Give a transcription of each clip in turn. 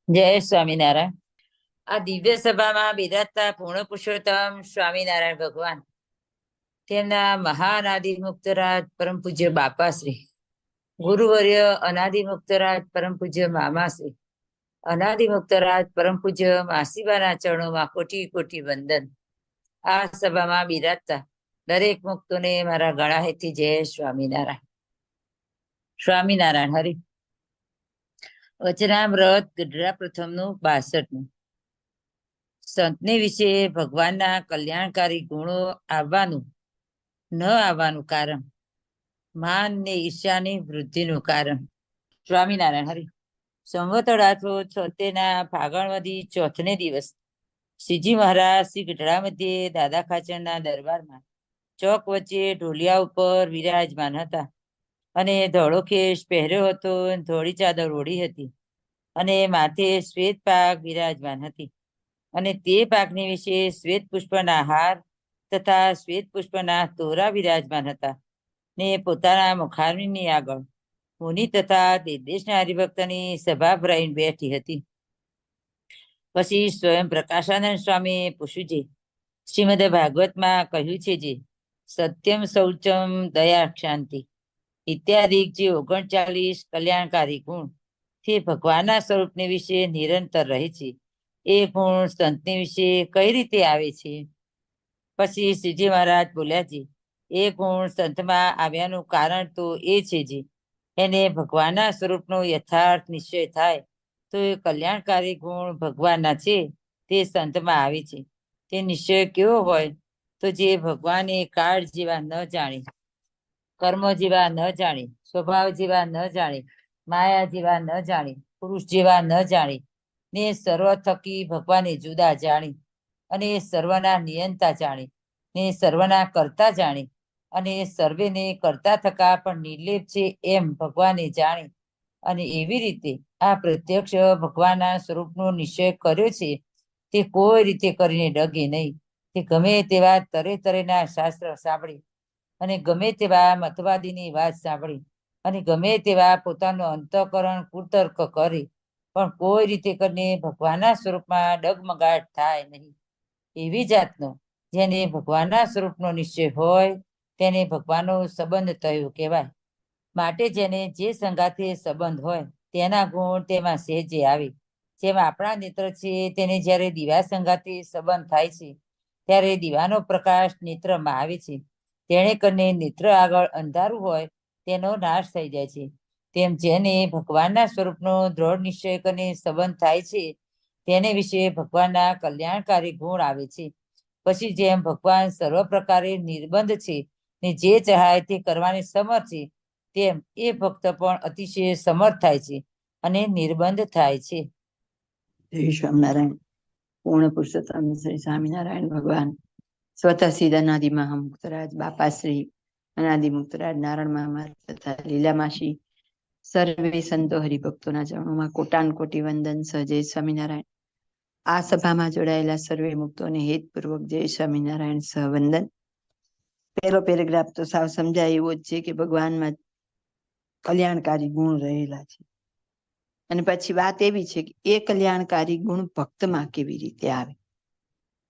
જય સ્વામિનારાયણ. આ દિવ્ય સભામાં બિરાજતા પૂર્ણ પુરુષોત્તમ સ્વામિનારાયણ ભગવાન, તેમના મહાઅનાદિ મુક્તરાજ પરમ પૂજ્ય બાપાશ્રી, ગુરુવર્ય અનાદિ મુક્તરાજ પરમ પૂજ્ય મામાશ્રી, અનાદિ મુક્તરાજ પરમ પૂજ્ય માસીબાના ચરણોમાં કોટી કોટી વંદન. આ સભામાં બિરાજતા દરેક મુક્તોને મારા ગળા હેથી જય સ્વામિનારાયણ. સ્વામિનારાયણ હરિ. વચનામૃત ગઢડા પ્રથમનું 62. સંતને વિશે ભગવાનના કલ્યાણકારી ગુણો આવવાનું ન આવવાનું કારણ, માન ને ઈર્ષ્યાની વૃદ્ધિનું કારણ. સ્વામિનારાયણ હરિ. સંવત 1876 ફાગણવદી ચોથને દિવસ શ્રીજી મહારાજ શ્રી ગઢડા મધ્યે દાદા ખાચરના દરબારમાં ચોક વચ્ચે ઢોલિયા ઉપર વિરાજમાન હતા, અને ધોળો ખેસ પહેર્યો હતો, ધોળી ચાદર ઓઢી હતી, અને માથે શ્વેત પાક વિરાજમાન હતી, અને તે પાકની વિશે શ્વેત પુષ્પના હાર તથા શ્વેત પુષ્પના તોરા વિરાજમાન હતા, ને પોતાના મુખારવિંદની આગળ મુનિ તથા દેશના હરિભક્તની સભા ભરાઈને બેઠી હતી. પછી સ્વયં પ્રકાશાનંદ સ્વામીએ પૂછ્યું છે, શ્રીમદ ભાગવતમાં કહ્યું છે જે સત્યમ શૌચમ દયા શાંતિ ઇત્યાદિ જે 39 કલ્યાણકારી ગુણ તે ભગવાનના સ્વરૂપને વિશે નિરંતર રહે છે, એ ગુણ સંતની વિશે કઈ રીતે આવે છે? પછી શ્રીજી મહારાજ બોલ્યા છે, એ ગુણ સંતમાં આવ્યાનું કારણ તો એ છે જે એને ભગવાનના સ્વરૂપનો યથાર્થ નિશ્ચય થાય તો એ કલ્યાણકારી ગુણ ભગવાનના છે તે સંતમાં આવે છે. તે નિશ્ચય કેવો હોય તો જે ભગવાને કાળ જેવા ન જાણી, કર્મ જેવા ન જાણી, સ્વભાવ જેવા ન જાણી, માયા જેવા ન જાણી, પુરુષ જેવા ન જાણી, ને સર્વ થકી ભગવાને જુદા જાણી, અને સર્વના નિયંતા જાણી, ને સર્વના કરતા જાણી, અને સર્વેને કરતા થકા પણ નિર્લેપ છે એમ ભગવાને જાણી, અને એવી રીતે આ પ્રત્યક્ષ ભગવાનના સ્વરૂપનો નિશ્ચય કર્યો છે તે કોઈ રીતે કરીને ડગે નહીં. તે ગમે તેવા તરે તરેના શાસ્ત્ર સાંભળી, અને ગમે તેવા મતવાદીની વાત સાંભળી, અને ગમે તેવા પોતાનું અંતઃકરણ કુતર્ક કરી, પણ કોઈ રીતે કરીને ભગવાનના સ્વરૂપમાં ડગમગાટ થાય નહીં. એવી જાતનો જેને ભગવાનના સ્વરૂપનો નિશ્ચય હોય તેને ભગવાનનો સંબંધ થયો કહેવાય. માટે જેને જે સંગાથે સંબંધ હોય તેના ગુણ તેમાં સહેજે આવે. જેમ આપણા નેત્ર છે તેને જ્યારે દીવા સંગાથે સંબંધ થાય છે ત્યારે દીવાનો પ્રકાશ નેત્રમાં આવે છે. તેણે કરીને નેત્ર આગળ અંધારું હોય તેનો નાશ થઈ જાય છે. તેમ જેને ભગવાનના સ્વરૂપનો દ્રઢ નિશ્ચય કરીને સંબંધ થાય છે તેને વિશે ભગવાનના કલ્યાણકારી ગુણ આવે છે. પછી જેમ ભગવાન સર્વ પ્રકારે નિર્બંધ છે ને જે ચાહે તે કરવાની સમર્થ છે, તેમ એ ભક્ત પણ અતિશય સમર્થ થાય છે અને નિર્બંધ થાય છે. જય સ્વામિનારાયણ. પૂર્ણ પુરુષોત્તમ શ્રી સ્વામિનારાયણ ભગવાન સ્વતઃ સિદ્ધ અનાદિ મહામુક્તરાજ બાપાશ્રી, અનાદિ મુક્તરાજ નારાયણ મામા તથા લીલામાસી, સર્વે સંતો હરિભક્તોના ચરણોમાં કોટાન કોટી વંદન. જય સ્વામિનારાયણ. આ સભામાં જોડાયેલા સર્વે મુક્તોને હેતપૂર્વક જય સ્વામિનારાયણ સહ વંદન. પહેલો પેરેગ્રાફ તો સાવ સમજાય એવો જ છે કે ભગવાનમાં કલ્યાણકારી ગુણ રહેલા છે, અને પછી વાત એવી છે કે એ કલ્યાણકારી ગુણ ભક્તમાં કેવી રીતે આવે.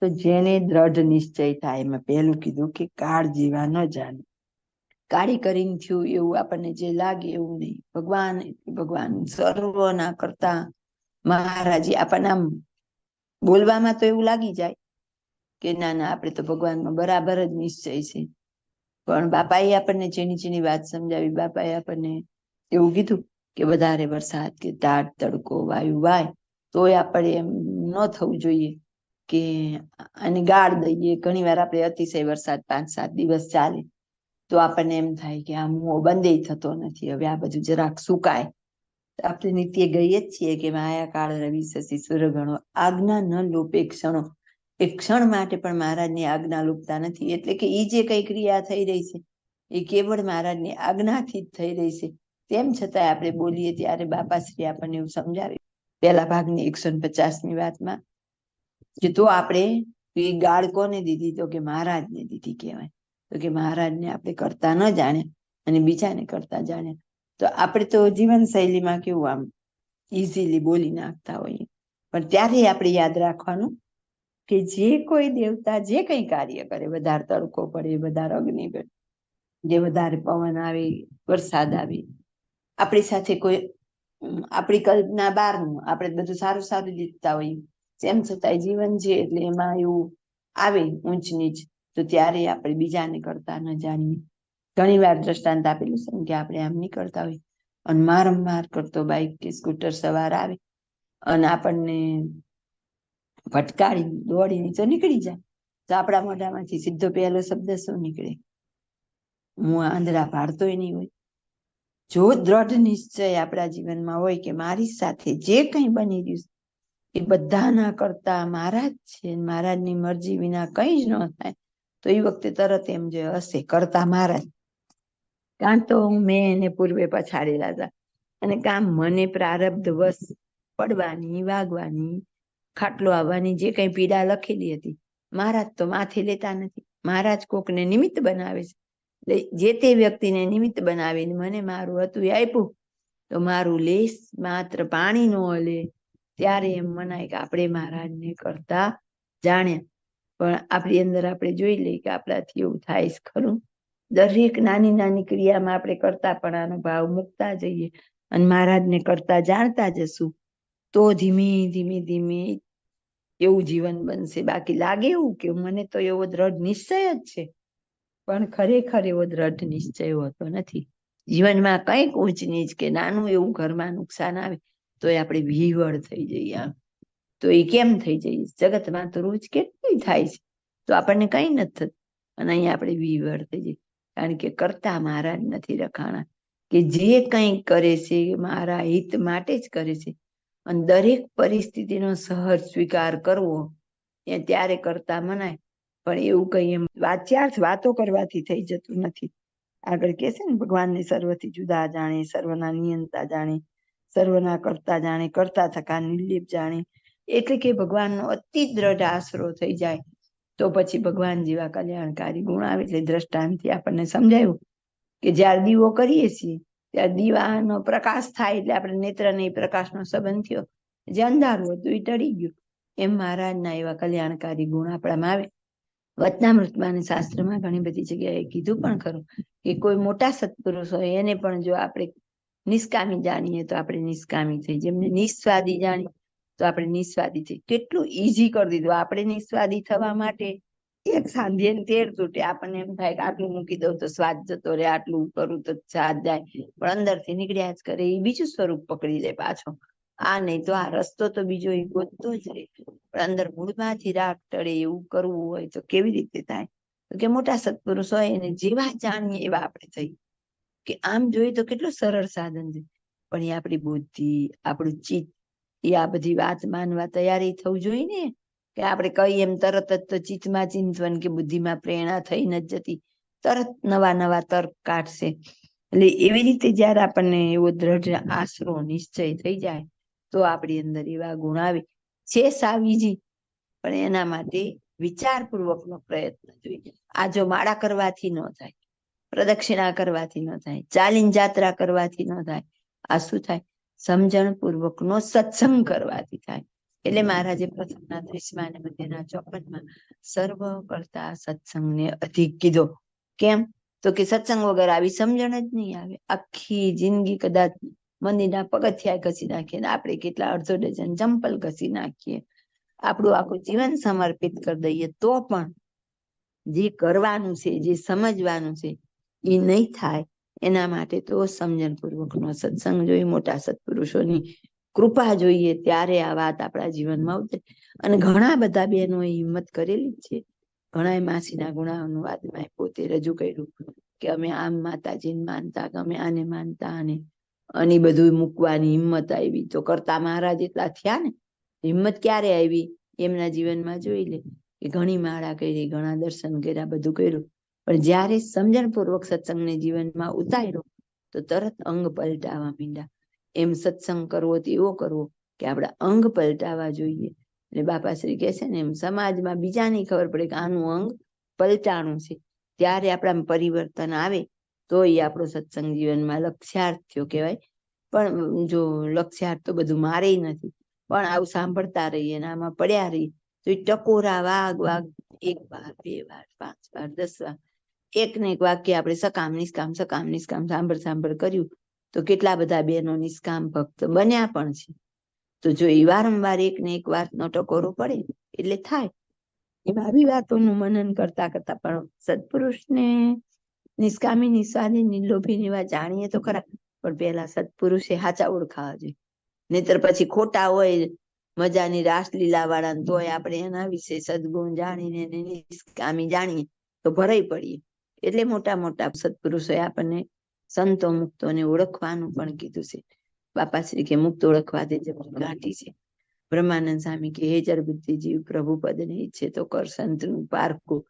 તો જેને દ્રઢ નિશ્ચય થાય, એમાં પહેલું કીધું કે કાળ જેવા ન જાણે. કાળી કરીને થયું એવું આપણને જે લાગે એવું નહીં. ભગવાન સર્વના કરતા મહારાજી આપણને આમ બોલવામાં તો એવું લાગી જાય કે ના ના આપણે તો ભગવાનમાં બરાબર જ નિશ્ચય છે, પણ બાપાએ આપણને જેની જેની વાત સમજાવી, બાપાએ આપણને એવું કીધું કે વધારે વરસાદ કે ટાઢ તડકો વાયુ વાય તોય આપણે એમ ન થવું જોઈએ કે આને ગાળ દઈએ. ઘણી વાર આપણે અતિશય વરસાદ 5-7 દિવસ ચાલે તો આપણને એમ થાય કે આ મુઓ બંધ થતો નથી, હવે આ બધું જરાક સુકાય. આપણે નિત્ય ગઈએ જ છીએ કે માયા કાળ રવિ શશી સૂર્યગણો આજ્ઞા ન લોપે ક્ષણો. એક ક્ષણ માટે પણ મહારાજની આજ્ઞા લોપતા નથી. એટલે કે એ જે કઈ ક્રિયા થઈ રહી છે એ કેવળ મહારાજની આજ્ઞાથી જ થઈ રહી છે. તેમ છતાં આપણે બોલીએ ત્યારે બાપાશ્રી આપણને એવું સમજાવે પહેલા ભાગની 150મી વાતમાં કે તો આપણે એ ગાળ કોને દીધી, તો કે મહારાજને દીધી કહેવાય. તો કે મહારાજને આપણે કરતા ન જાણે અને બીજાને કરતા જાણે. તો આપણે તો જીવન શૈલીમાં કેવું આમ ઇઝીલી બોલી નાખતા હોઈએ. પણ ત્યારે આપણે યાદ રાખવાનું કે જે કોઈ દેવતા જે કંઈ કાર્ય કરે, વધારે તડકો પડે, વધારે અગ્નિ પડે, જે વધારે પવન આવે, વરસાદ આવે, આપણી સાથે કોઈ આપણી કલ્પના બહારનું, આપણે બધું સારું સારું લીધતા હોઈએ, તેમ છતાંય જીવન છે એટલે એમાં એવું આવે ઊંચ નીચ, તો ત્યારે આપણે બીજાને કરતા ન જાણીએ. ઘણી વાર દ્રષ્ટાંત આપેલું છે કે આપણે આમ નીકળતા હોય અને મારંવાર કરતો બાઈક કે સ્કૂટર સવાર આવે અને આપણને ભટકાડી દોડી નીચે નીકળી જાય, તો આપણા મોઢામાંથી સીધો પહેલો શબ્દ શું નીકળે? હું આંધળા પાડતોય નહીં હોય. જો દ્રઢ નિશ્ચય આપણા જીવનમાં હોય કે મારી સાથે જે કંઈ બની રહ્યું એ બધાના કરતા મારા જ છે, મહારાજની મરજી વિના કંઈ જ ન થાય, તો એ વખતે તરત એમ જે હશે કરતા મારા જ. કાં તો મેં એને પૂર્વે પછાડેલા હતા અને કાં મને પ્રારબ્ધ વશ પડવાની, વાગવાની, ખાટલો આવવાની જે કંઈ પીડા લખેલી હતી, મહારાજ તો માથે લેતા નથી. મહારાજ કોકને નિમિત્ત બનાવે છે. જે તે વ્યક્તિને નિમિત્ત બનાવીને મને મારું હતું એ આપ્યું, તો મારું લેસ માત્ર પાણી નો હલે ત્યારે એમ મનાય કે આપણે મહારાજને કરતા જાણ્યા. પણ આપણી અંદર આપણે જોઈ લઈએ કે આપણાથી એવું થાય છે ખરું? દરેક નાની નાની ક્રિયામાં આપણે કરતાપણાનો ભાવ મૂકતા જઈએ અને મહારાજને કરતા જાણતા જશું, તો ધીમે ધીમે ધીમે એવું જીવન બનશે. બાકી લાગે એવું કે મને તો એવો દ્રઢ નિશ્ચય જ છે, પણ ખરેખર એવો દ્રઢ નિશ્ચય હોતો નથી. જીવનમાં કંઈક ઊંચ નીચ કે નાનું એવું ઘરમાં નુકસાન આવે તો આપણે વિહવળ થઈ જઈએ. આમ તો એ કેમ થઈ જઈએ? જગતમાં તો રોજ કેટલી થાય છે, તો આપણને કંઈ નથી થતું, અને અહીંયા આપણે વિહવળ થઈ જઈએ. કારણ કે કરતા મહારાજ નથી રખાણા, કે જે કંઈ કરે છે મારા હિત માટે જ કરે છે, અને દરેક પરિસ્થિતિનો સહજ સ્વીકાર કરવો એ ત્યારે કરતા મનાય. પણ એવું કંઈ એમ વાતો કરવાથી થઈ જતું નથી. આગળ કે છે ને, ભગવાનને સર્વથી જુદા જાણે, સર્વના નિયંતા જાણે, સર્વના કરતા જાણે, કરતા થકા નિર્લેપ જાણે. એટલે કે ભગવાનનો અતિ દ્રઢ આશરો થઈ જાય તો પછી ભગવાન જેવા કલ્યાણકારી ગુણ આવે. એટલે દ્રષ્ટાંતથી આપણને સમજાયું કે જ્યારે દીવો કરીએ છીએ ત્યારે દીવાનો પ્રકાશ થાય એટલે આપણે નેત્રને પ્રકાશનો સંબંધ થયો, જે અંધારું હતું એ ટળી ગયું. એમ મહારાજના એવા કલ્યાણકારી ગુણ આપણામાં આવે. વચનામૃતમાં અને શાસ્ત્રમાં ઘણી બધી જગ્યાએ કીધું પણ ખરું કે કોઈ મોટા સત્પુરુષ હોય એને પણ જો આપણે નિષ્કામી જાણીએ તો આપણે નિષ્કામી થઈ, જેમને નિસ્વાદી જાણીએ તો આપણે નિસ્વાદી થઈ. કેટલું ઈઝી કરી દીધું. આપણે નિસ્વાદી થવા માટે એક સાંધે તેર તૂટે. આપણને એમ થાય કે આટલું મૂકી દઉં તો સ્વાદ જતો રહે, આટલું કરું તો સ્વાદ જાય, પણ અંદરથી નીકળ્યા જ કરે. એ બીજું સ્વરૂપ પકડી લે પાછો. આ નહીં તો આ રસ્તો તો બીજો એ ગોતતો જ રહે, પણ અંદર મૂળમાંથી રાગ ટળે એવું કરવું હોય તો કેવી રીતે થાય? તો કે મોટા સત્પુરુષ હોય એને જેવા જાણીએ એવા આપણે થઈ. કે આમ જોઈએ તો કેટલું સરળ સાધન છે, પણ એ આપણી બુદ્ધિ, આપણું ચિત્ત એ આ બધી વાત માનવા તૈયારી થવું જોઈએ ને. કે આપણે કહીએ એમ તરત જ તો ચિત્તમાં ચિંતવન કે બુદ્ધિમાં પ્રેરણા થઈ ન જતી, તરત નવા નવા તર્ક કાઢશે. એટલે એવી રીતે જયારે આપણને એવો દ્રઢ આશરો નિશ્ચય થઈ જાય તો આપણી અંદર એવા ગુણ આવે છે. સાવીજી પણ એના માટે વિચારપૂર્વકનો પ્રયત્ન જોઈએ. આ જો માળા કરવાથી ન થાય, પ્રદક્ષિણા કરવાથી ન થાય, ચાલીન જાત્રા કરવાથી ન થાય. આ શું થાય? સમજણ પૂર્વકનો સત્સંગ કરવાથી થાય. એટલે મહારાજે પ્રથમના 30મા અને મધ્યના 54માં સર્વ કરતા સત્સંગને અધિક કીધો. કેમ? તો કે સત્સંગ વગર આવી સમજણ જ નહીં આવે. આખી જિંદગી કદાચ મંદિરના પગથિયા ઘસી નાખીએ ને આપણે કેટલા અડધો ડઝન ચંપલ ઘસી નાખીએ, આપણું આખું જીવન સમર્પિત કરી દઈએ, તો પણ જે કરવાનું છે, જે સમજવાનું છે એ નહીં થાય. એના માટે તો સમજણપૂર્વકનો સત્સંગ જોઈએ, મોટા સત્પુરુષોની કૃપા જોઈએ, ત્યારે આ વાત આપણા જીવનમાં ઉતરે. અને ઘણા બધા બહેનોએ હિંમત કરેલી છે. ઘણા માસીના ગુણાનું વાતમાં પોતે રજૂ કર્યું કે અમે આમ માતાજીને માનતા, કે અમે આને માનતા, અને બધું મૂકવાની હિંમત આવી. તો કરતા મહારાજ એટલા થયા ને. હિંમત ક્યારે આવી એમના જીવનમાં જોઈ લે કે ઘણી માળા કરી, ઘણા દર્શન કર્યા, બધું કર્યું, પણ જ્યારે સમજણપૂર્વક સત્સંગને જીવનમાં ઉતાર્યો તો તરત અંગ પલટાવા માંડ્યા. એમ સત્સંગ કરવો તો એવો કરવો કે આપણા અંગ પલટાવા જોઈએ. એટલે બાપાશ્રી કહે છે ને, એમ સમાજમાં બીજાને ખબર પડે કે આનું અંગ પલટાણું છે, ત્યારે આપણા પરિવર્તન આવે તો એ આપણો સત્સંગ જીવનમાં લક્ષ્યાર્થ થયો કહેવાય. પણ જો લક્ષ્યાર્થ તો બધું મારે નથી, પણ આવું સાંભળતા રહીએ ને આમાં પડ્યા રહીએ તો એ ટકોરા વાગ 1 વાર 2 વાર 5 વાર 10 વાર એક ને એક વાક્ય આપણે સકામ નિષ્કામ સાંભળ કર્યું તો કેટલા બધા બહેનો નિષ્કામ ભક્ત બન્યા પણ છે. તો જો એ વારંવાર એક ને એક વાતનો ટકોરો પડે એટલે થાય. એમાં આવી વાતોનું મનન કરતા પણ સત્પુરુષને નિષ્કામી નિસ્વાર્થી નિર્લોભી એવા જાણીએ તો ખરા, પણ પેલા સત્પુરુષે સાચા ઓળખાવા જોઈએ. નહીતર પછી ખોટા હોય મજાની રાસલીલા વાળા તોય આપણે એના વિશે સદગુણ જાણીને નિષ્કામી જાણીએ તો ભરાઈ પડીએ. એટલે મોટા સત્પુરુષોએ આપણને સંતો મુક્તોને ઓળખવાનું પણ કીધું છે. બાપાશ્રી કે મુક્ત ઓળખવા દે ઘાટી છે. બ્રહ્માનંદ સ્વામી કે હે જર બુદ્ધિ જીવ પ્રભુ પદ ને ઈચ્છે તો કર સંતનું પારખું.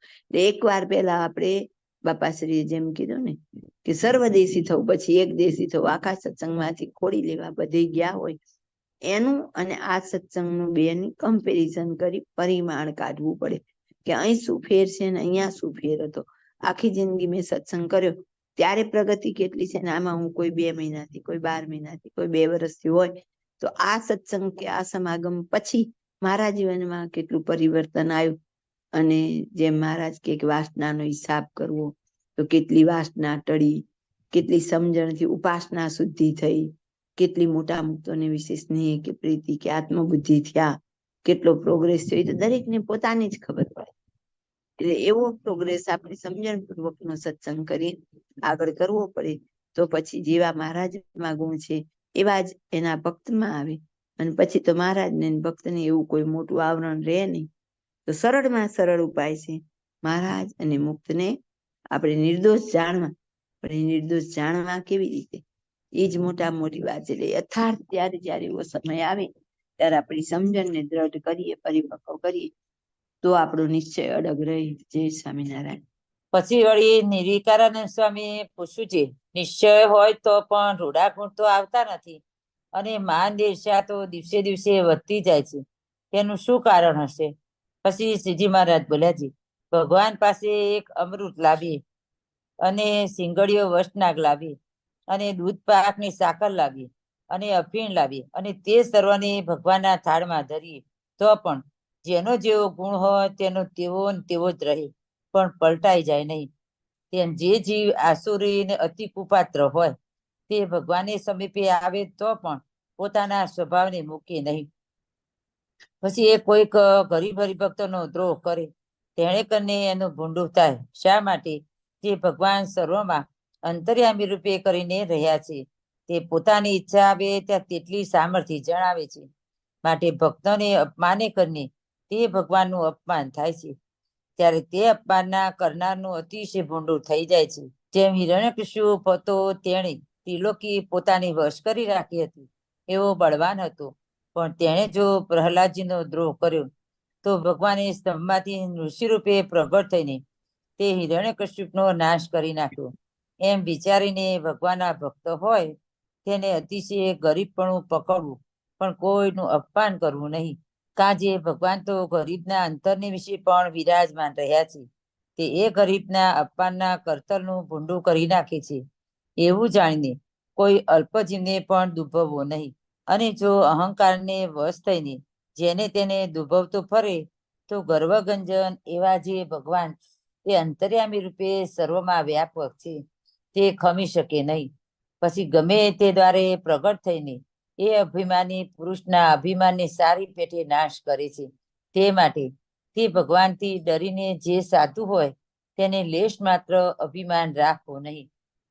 એક વાર પેલા આપણે બાપાશ્રીએ જેમ કીધું ને કે સર્વદેશી થવું, પછી એક દેશી થવું, આખા સત્સંગમાંથી ખોડી લેવા બધે ગયા હોય એનું અને આ સત્સંગનું બેની કમ્પેરિઝન કરી પરિમાણ કાઢવું પડે કે અહીં શું ફેર છે ને અહીંયા શું ફેર હતો. આખી જિંદગી મેં સત્સંગ કર્યો ત્યારે પ્રગતિ કેટલી છે ને આમાં હું કોઈ 2 મહિનાથી, કોઈ 12 મહિનાથી, કોઈ 2 વર્ષથી હોય તો આ સત્સંગ કે આ સમાગમ પછી મારા જીવનમાં કેટલું પરિવર્તન આવ્યું. અને જેમ મહારાજ કે વાસનાનો હિસાબ કરવો તો કેટલી વાસના ટળી, કેટલી સમજણથી ઉપાસના શુદ્ધિ થઈ, કેટલી મોટા મુક્તોને વિશે સ્નેહ કે પ્રીતિ કે આત્મબુદ્ધિ થયા, કેટલો પ્રોગ્રેસ થયો એ તો દરેકને પોતાની જ ખબર પડે. એટલે એવો પ્રોગ્રેસ આપણે સમજણપૂર્વકનો સત્સંગ કરી આગળ કરવો પડે તો પછી જેવા મહારાજમાં ગુણ છે એવા જ એના ભક્તમાં આવે. અને પછી તો મહારાજને ભક્તને એવું કોઈ મોટું આવરણ રહે નહીં. તો સરળમાં સરળ ઉપાય છે મહારાજ અને મુક્તને આપણે નિર્દોષ જાણવા. પણ એ નિર્દોષ જાણવા કેવી રીતે? એ જ મોટી વાત છે. એટલે યથાર્થ જ્યારે એવો સમય આવે ત્યારે આપણી સમજણને દ્રઢ કરીએ, પરિપક્વ કરીએ તો આપણો નિશ્ચય અડગ રહી. જય સ્વામિનારાયણ. પછી વળી નિર્વિકારાનંદ સ્વામી પૂછ્યું છે, નિશ્ચય હોય તો પણ રૂડા ગુણ તો આવતા નથી અને માન ઈર્ષ્યા તો દિવસે દિવસે વધતી જાય છે, તેનું શું કારણ હશે? પછી શ્રીજી મહારાજ બોલ્યા છે, ભગવાન પાસે એક અમૃત લાવી અને સિંગડીઓ વસનાગ લાવી અને દૂધ પાકની સાકર લાવી અને અફીણ લાવી અને તે સર્વને ભગવાનના થાળમાં ધરીએ તો પણ જેનો જેવો ગુણ હોય તેનો તેવો ને તેવો જ રહે, પણ પલટાઈ જાય નહીં. તેમ જે જીવ આસુરી ને અતિ કુપાત્ર હોય તે ભગવાનની સમીપે આવે તો પણ પોતાના સ્વભાવને મૂકે નહીં. પછી એ કોઈક ગરીબ હરિભક્તનો દ્રોહ કરે તેણે કરીને એનું ભૂંડું થાય. શા માટે? જે ભગવાન સર્વમાં અંતર્યામી રૂપે કરીને રહ્યા છે. તે પોતાની ઈચ્છા આવે ત્યાં તેટલી સામર્થ્ય જણાવે છે. માટે ભક્તોને અપમાને કરીને તે ભગવાનનું અપમાન થાય છે. ત્યારે તે અપમાનના કરનારનું અતિશય ભૂંડું થઈ જાય છે. જેમ હિરણ્યકશિપુ હતો તેણે ત્રિલોકી પોતાની વશ કરી રાખી હતી એવો બળવાન હતો, પણ તેણે જો પ્રહલાદજીનો દ્રોહ કર્યો તો ભગવાને સ્તંભમાંથી ઋષિ રૂપે પ્રગટ થઈને તે હિરણ્યકશ્યપનો નાશ કરી નાખ્યો. એમ વિચારીને ભગવાનના ભક્ત હોય તેને અતિશય ગરીબપણું પકડવું, પણ કોઈનું અપમાન કરવું નહીં. કાજે ભગવાન તો ગરીબના અંતરની વિશે પણ વિરાજમાન રહ્યા છે. તે એ ગરીબના અપમાનના કરતલનું ભૂંડું કરી નાખે છે. એવું જાણીને કોઈ અલ્પજીવને પણ દુભવવો નહીં. અને જો અહંકારને વશ થઈને જેને તેને દુભવતો ફરે તો ગર્વગંજન એવા જે ભગવાન તે અંતર્યામી રૂપે સર્વમાં વ્યાપક છે તે ખમી શકે નહીં. પછી ગમે તે દ્વારે પ્રગટ થઈને એ અભિમાની પુરુષના અભિમાનને સારી પેઠે નાશ કરે છે. તે માટે તે ભગવાનથી ડરીને જે સાધુ હોય તેને લેશ માત્ર અભિમાન રાખવો નહીં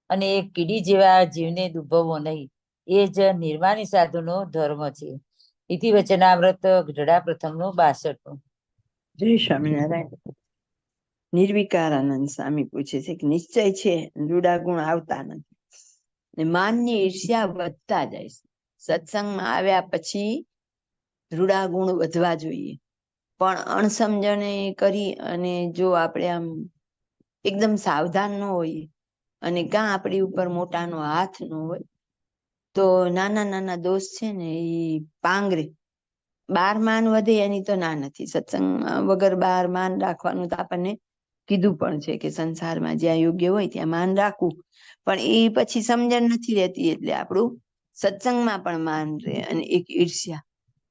અને કીડી જેવા જીવને દુભવવો નહીં. એ જ નિર્માની સાધુનો ધર્મ છે. ઇતિ વચનામૃત ગઢડા પ્રથમનું 62. જય સ્વામિનારાયણ. નિર્વિકારાનંદ સ્વામી પૂછે છે કે નિશ્ચય છે, રૂડા ગુણ આવતા નથી ને માનની ઈર્ષ્યા વધતા જાય છે. સત્સંગમાં આવ્યા પછી રૂડા ગુણ વધવા જોઈએ, પણ અણસમજણે કરી અને જો આપણે આમ એકદમ સાવધાન ન હોઈએ અને કાં આપણી ઉપર મોટાનો હાથ ન હોય તો નાના નાના દોષ છે ને એ પાંગરે. બાર માન વધે એની તો ના નથી. સત્સંગ વગર બાર માન રાખવાનું તો આપણને કીધું પણ છે કે સંસારમાં જ્યાં યોગ્ય હોય ત્યાં માન રાખવું, પણ એ પછી સમજણ નથી રહેતી એટલે આપણું સત્સંગમાં પણ માન રહે. અને એક ઈર્ષ્યા,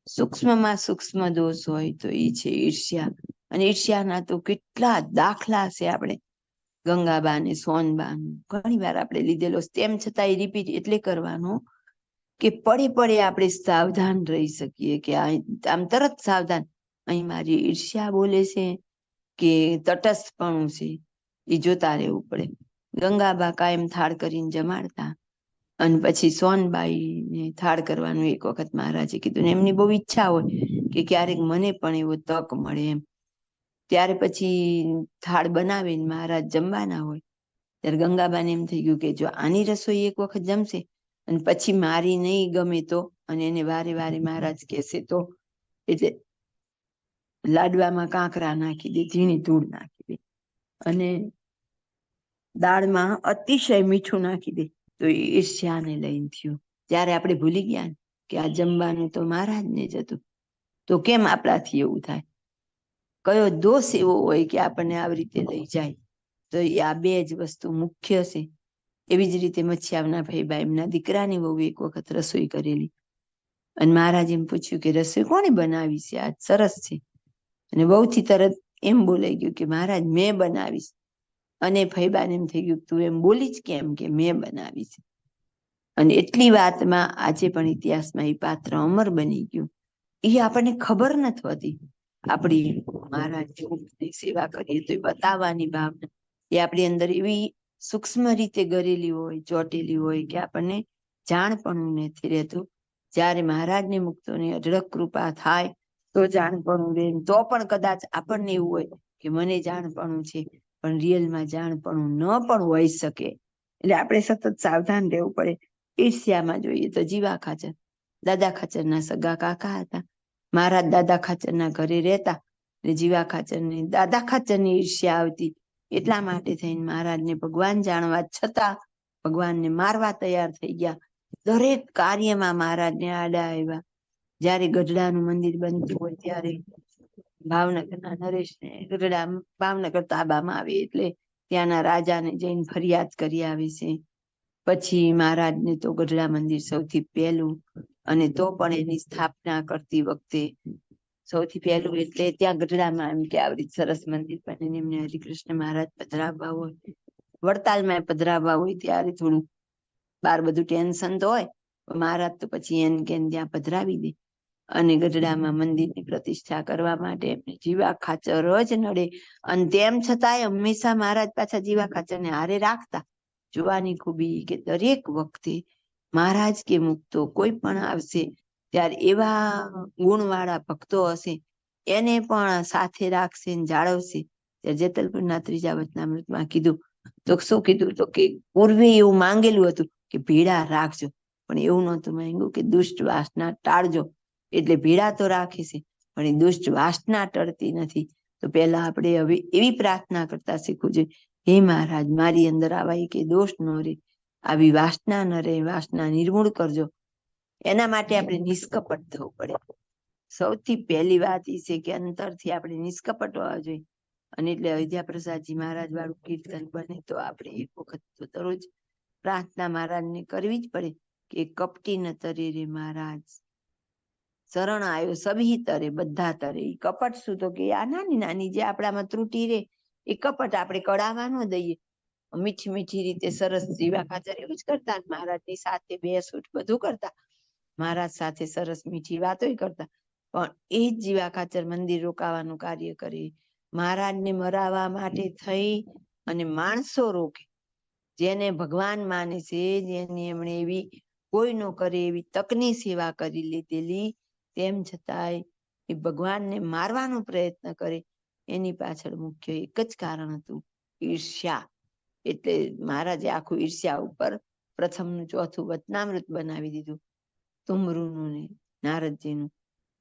સૂક્ષ્મમાં સૂક્ષ્મ દોષ હોય તો એ છે ઈર્ષ્યા. અને ઈર્ષ્યાના તો કેટલા દાખલા છે. આપણે ગંગાબા ને સોનબા ઘણી વાર આપણે લીધેલો, તેમ છતાં એ રિપીટ એટલે કરવાનો કે પડે પડે આપણે સાવધાન રહી શકીએ. કે આમ તરત સાવધાન, અહીં મારી ઈર્ષ્યા બોલે છે કે તટસ્થપણું છે, એ જોતા રહેવું પડે. ગંગાબા કાયમ થાળ કરીને જમાડતા, અને પછી સોનબાઈને થાળ કરવાનું એક વખત મહારાજે કીધું ને એમની બહુ ઈચ્છા હોય કે ક્યારેક મને પણ એવો તક મળે એમ. ત્યારે પછી થાળ બનાવીને મહારાજ જમવાના હોય ત્યારે ગંગાબાને એમ થઈ ગયું કે જો આની રસોઈ એક વખત જમશે અને પછી મારી નહીં ગમે તો, અને એને વારે વારે મહારાજ કહેશે તો, એટલે લાડવામાં કાંકરા નાખી દે, ઝીણી ધૂળ નાખી દે, અને દાળમાં અતિશય મીઠું નાખી દે. તો એ ઈર્ષ્યાને લઈને થયું. ત્યારે આપણે ભૂલી ગયા કે આ જમવાનું તો મહારાજને જ હતું, તો કેમ આપણાથી એવું થાય? કયો દોષ એવો હોય કે આપણને આવી રીતે લઈ જાય? તો આ બે જ વસ્તુ મુખ્ય છે. એવી જ રીતે મચ્છિયાવના ભાઈબા એમના દીકરાની બહુ એક વખત રસોઈ કરેલી, અને મહારાજ એમ પૂછ્યું કે રસોઈ કોણે બનાવી છે? આજ સરસ છે. અને બહુથી તરત એમ બોલાઈ ગયું કે મહારાજ મેં બનાવીશ. અને ફૈબાને એમ થઈ ગયું તું એમ બોલી જ કેમ કે મેં બનાવી છે. અને એટલી વાતમાં આજે પણ ઇતિહાસમાં એ પાત્ર અમર બની ગયું. એ આપણને ખબર નથી હોતી. આપણી મહારાજની સેવા કરીએ તો એ બતાવવાની ભાવના એ આપણી અંદર એવી સૂક્ષ્મ રીતે ગરેલી હોય, ચોટેલી હોય કે આપણને જાણપણું નથી રહેતું. જ્યારે મહારાજને મુક્તોની અઢળક કૃપા થાય તો જાણપણું રહે. તો પણ કદાચ આપણને એવું હોય કે મને જાણપણું છે, પણ રિયલમાં જાણપણું ન પણ હોઈ શકે. એટલે આપણે સતત સાવધાન રહેવું પડે. ઈર્ષ્યામાં જોઈએ તો જીવા ખાચર, દાદા ખાચરના સગા કાકા હતા. મહારાજ દાદા ખાચરના ઘરે રહેતા, જીવા ખાચરની દાદા ખાચરની ઈર્ષ્યા આવતી. એટલા માટે થઈને મહારાજને ભગવાન જાણવા છતાં ભગવાનને મારવા તૈયાર થઈ ગયા. દરેક કાર્યમાં મહારાજને આડા આવ્યા. જયારે ગઢડાનું મંદિર બનતું હોય ત્યારે ભાવનગરના નરેશને ગઢડા ભાવનગર તાબામાં આવે એટલે ત્યાંના રાજાને જઈને ફરિયાદ કરી આવી છે. પછી મહારાજને તો ગઢડા મંદિર સૌથી પહેલું, અને તો પણ એની સ્થાપના કરતી વખતે સૌથી પહેલું એટલે ત્યાં ગઢડામાં એમ કે આવી સરસ મંદિર બને એમને હરિકૃષ્ણ મહારાજ પધરાવવા હોય, વડતાલમાં પધરાવવા હોય ત્યારે થોડું બાર બધું ટેન્શન તો હોય, મહારાજ તો પછી એને કે ત્યાં પધરાવી દે. અને ગઢડામાં મંદિરની પ્રતિષ્ઠા કરવા માટે એમને જીવા ખાચર જ નડે. અને તેમ છતાંય હંમેશા મહારાજ પાછા જીવા ખાચરને હારે રાખતા. જોવાની ખૂબી કે દરેક વખતે મહારાજ કે મુક્તો કોઈ પણ આવશે ત્યારે એવા ગુણવાળા ભક્તો હશે એને પણ સાથે રાખશે, જાળવશે. ત્યારે જેતલપુરના ત્રીજા વચનામૃતમાં કીધું તો શું કીધું? તો કે પૂર્વે એવું માંગેલું હતું કે ભેળા રાખજો, પણ એવું નહોતું માંગ્યું કે દુષ્ટ વાસના ટાળજો. એટલે ભેળા તો રાખે છે, પણ એ દુષ્ટ વાસના ટળતી નથી. તો પહેલા આપણે હવે એવી પ્રાર્થના કરતા શીખવું જોઈએ, હે મહારાજ મારી અંદર આવા કે દોષ ન રહે, આવી વાસના ન રહે, વાસના નિર્મૂળ કરજો. એના માટે આપણે નિષ્કપટ થવું પડે. સૌથી પહેલી વાત એ છે કે અંતરથી આપણે નિષ્કપટ હોવા જોઈએ. અને એટલે અયોધ્યા પ્રસાદજી મહારાજ વાળું કીર્તન બને તો આપણે એક વખત તો દરરોજ પ્રાર્થના મહારાજને કરવી જ પડે કે કપટી ન તરે રે મહારાજ, શરણ આવ્યો સભી તરે, બધા તરે. એ કપટ શું? તો કે આ નાની નાની જે આપણામાં ત્રુટી રે એ કપટ આપણે કળાવા ન દઈએ. મીઠી મીઠી રીતે સરસ જીવા ખાચર એવું જ કરતા. મહારાજની સાથે બેસુટ બધું કરતા, મહારાજ સાથે સરસ મીઠી વાતો કરતા. પણ એ જ જીવા ખાચર મંદિર રોકાવાનું કાર્ય કરે, મહારાજને મરાવવા માટે થઈ અને માણસો રોકે. જેને ભગવાન માને છે, જેની એમણે એવી કોઈ નો કરે એવી તકની સેવા કરી લીધેલી, તેમ છતાંય એ ભગવાનને મારવાનો પ્રયત્ન કરે. એની પાછળ મુખ્ય એક જ કારણ હતું, ઈર્ષ્યા. એટલે મહારાજે આખું ઈર્ષ્યા ઉપર પ્રથમનું ચોથું વચનામૃત બનાવી દીધું, તુમરુનું ને નારદજીનું.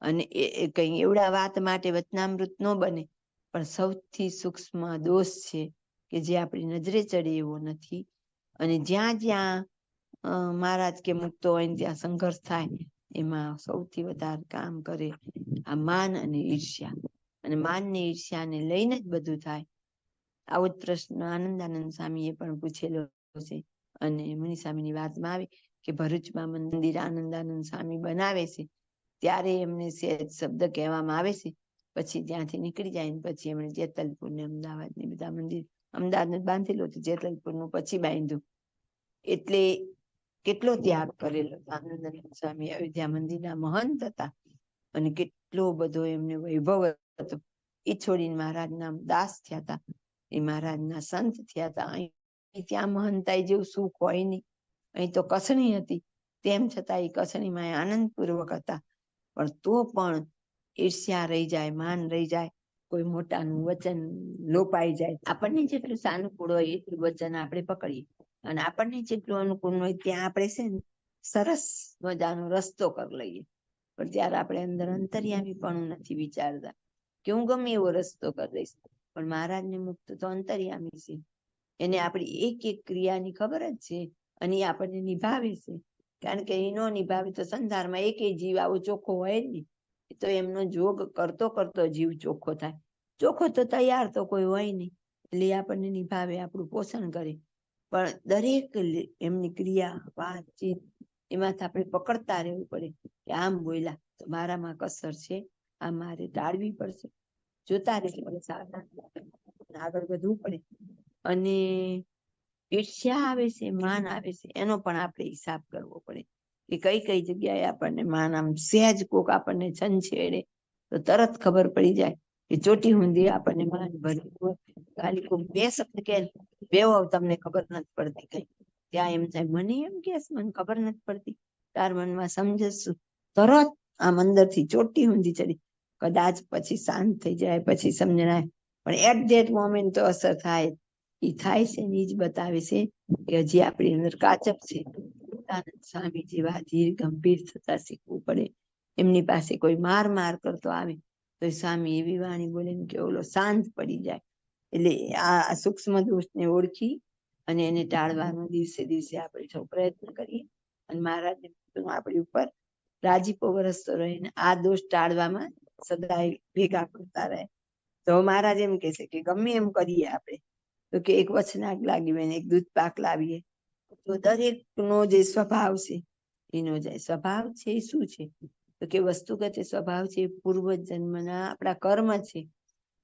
અને એ કઈ એવડા વાત માટે વચનામૃત ન બને, પણ સૌથી સૂક્ષ્મ દોષ છે કે જે આપણી નજરે ચડે એવો નથી. અને જ્યાં જ્યાં મહારાજ કે મુક્તો હોય ત્યાં સંઘર્ષ થાય, એમાં સૌથી વધારે કામ કરે આ માન અને ઈર્ષ્યા. અને માન ને ઈર્ષ્યા ને લઈને જ બધું થાય. આવો જ પ્રશ્ન આનંદાનંદ સ્વામી એ પણ પૂછેલો છે. અને મુનિ સ્વામીની વાતમાં આવે કે ભરૂચમાં મંદિર આનંદાનંદ સ્વામી બનાવે છે ત્યારે એમને સહેજ શબ્દ કહેવામાં આવે છે, પછી ત્યાંથી નીકળી જાય ને પછી એમણે જેતલપુર ને અમદાવાદ ને બધા મંદિર, અમદાવાદ બાંધેલું હતું, જેતલપુર નું પછી બાંધ્યું. એટલે કેટલો ત્યાગ કરેલો આનંદાનંદ સ્વામી અયોધ્યા મંદિરના મહંત હતા અને કેટલો બધો એમને વૈભવ હતો. એ છોડીને મહારાજના દાસ થયા હતા, એ મહારાજના સંત થયા હતા. અહીં ત્યાં મહંતાઈ જેવું સુખ હોય નહીં. અહીં તો કસણી હતી, તેમ છતાં એ કસણીમાં આનંદપૂર્વક હતા. પણ તો પણ ઈર્ષ્યા રહી જાય, માન રહી જાય, કોઈ મોટાનું વચન લોપાઈ જાય. આપણને જેટલું સાનુકૂળ હોય એટલું વચન આપણે પકડીએ, અને આપણને જેટલું અનુકૂળ હોય ત્યાં આપણે છે ને સરસ મજાનો રસ્તો કરી લઈએ. પણ ત્યારે આપણે અંદર અંતર્યામી પણ નથી વિચારતા કે હું ગમે એવો રસ્તો કરી દઈશ. પણ મહારાજને મુક્ત તો અંતર્યામી છે, એને આપણી એક એક ક્રિયાની ખબર જ છે અને એ આપણને નિભાવે છે. કારણ કે એ ન નિભાવે તો સંસારમાં એકેય જીવ આવો ચોખ્ખો હોય જ નહીં. એ તો એમનો જોગ કરતો કરતો જીવ ચોખ્ખો થાય. ચોખ્ખો તો તૈયાર તો કોઈ હોય નહીં, એટલે આપણને નિભાવે, આપણું પોષણ કરે. પણ દરેક એમની ક્રિયા વાતચીત એમાંથી આપણે પકડતા રહેવું પડે કે આમ બોલ્યા તો મારામાં કસર છે, આ મારે ટાળવી પડશે, જોતા રહેવું પડે, સાવધાન આગળ વધવું પડે. અને ઈર્ષ્યા આવે છે, માન આવે છે, એનો પણ આપણે હિસાબ કરવો પડે કે કઈ કઈ જગ્યાએ આપણને માન આમ સહેજ કોક આપણને છંછેડે તો તરત ખબર પડી જાય કે ચોટી ઊંધી આપણને માન ભર્યું હોય. ખાલી કોક બે શબ્દ કે બેવો તમને ખબર નથી પડતી કઈ, ત્યાં એમ થાય મને એમ કે મને ખબર નથી પડતી, તાર મનમાં સમજશું તરત આમ અંદરથી ચોટી ઊંધી ચડી. કદાચ પછી શાંત થઈ જાય, પછી સમજણાય, પણ એટ ધેટ મોમેન્ટ તો અસર થાય. એ થાય છે ને એ જ બતાવે છે કે હજી આપણી અંદર કાચપ છે. આનંદ સ્વામી જેવા ધીર ગંભીર થતા શીખવું પડે. એમની પાસે કોઈ માર કરતો આવે તો સ્વામી એવી વાણી બોલે કે ઓલો શાંત પડી જાય. એટલે આ સૂક્ષ્મ દોષને ઓળખી અને એને ટાળવાનો દિવસે દિવસે આપણે સૌ પ્રયત્ન કરીએ અને મહારાજ આપણી ઉપર રાજીપો વરસતો રહીને આ દોષ ટાળવામાં સદાય ભેગા કરતા રહે. તો મહારાજ એમ કે છે કે ગમે એમ કરીએ આપણે તો કે એક વચનાક લાગી હોય ને એક દૂધ પાક લાવીએ તો દરેક નો જે સ્વભાવ છે એનો જે સ્વભાવ છે એ શું છે તો કે વસ્તુગત સ્વભાવ છે પૂર્વ જન્મના આપણા કર્મ છે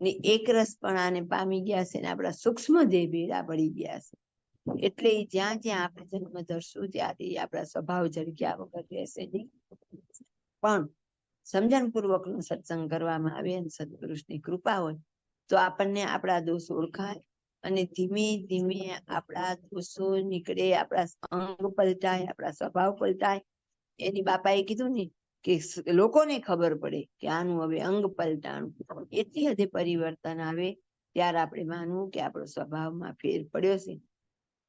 ને એક રસપણાને પામી ગયા છે ને આપણા સૂક્ષ્મ દેહ ભેળા પડી ગયા છે. એટલે જ્યાં જ્યાં આપણે જન્મ ધરશું ત્યારે આપણા સ્વભાવ જળગ્યા વગર રહેશે નહીં. પણ સમજણપૂર્વક નો સત્સંગ કરવામાં આવે અને સત્પુરુષની કૃપા હોય તો આપણને આપણા દોષ ઓળખાય અને ધીમે ધીમે આપણા દોષો નીકળે, આપણા અંગ પલટાય, આપણા સ્વભાવ પલટાય. એની બાપાએ કીધું ને કે લોકોને ખબર પડે કે આનું હવે અંગ પલટાણું, એટલી હદે પરિવર્તન આવે ત્યારે આપણે માનવું કે આપણો સ્વભાવમાં ફેર પડ્યો છે.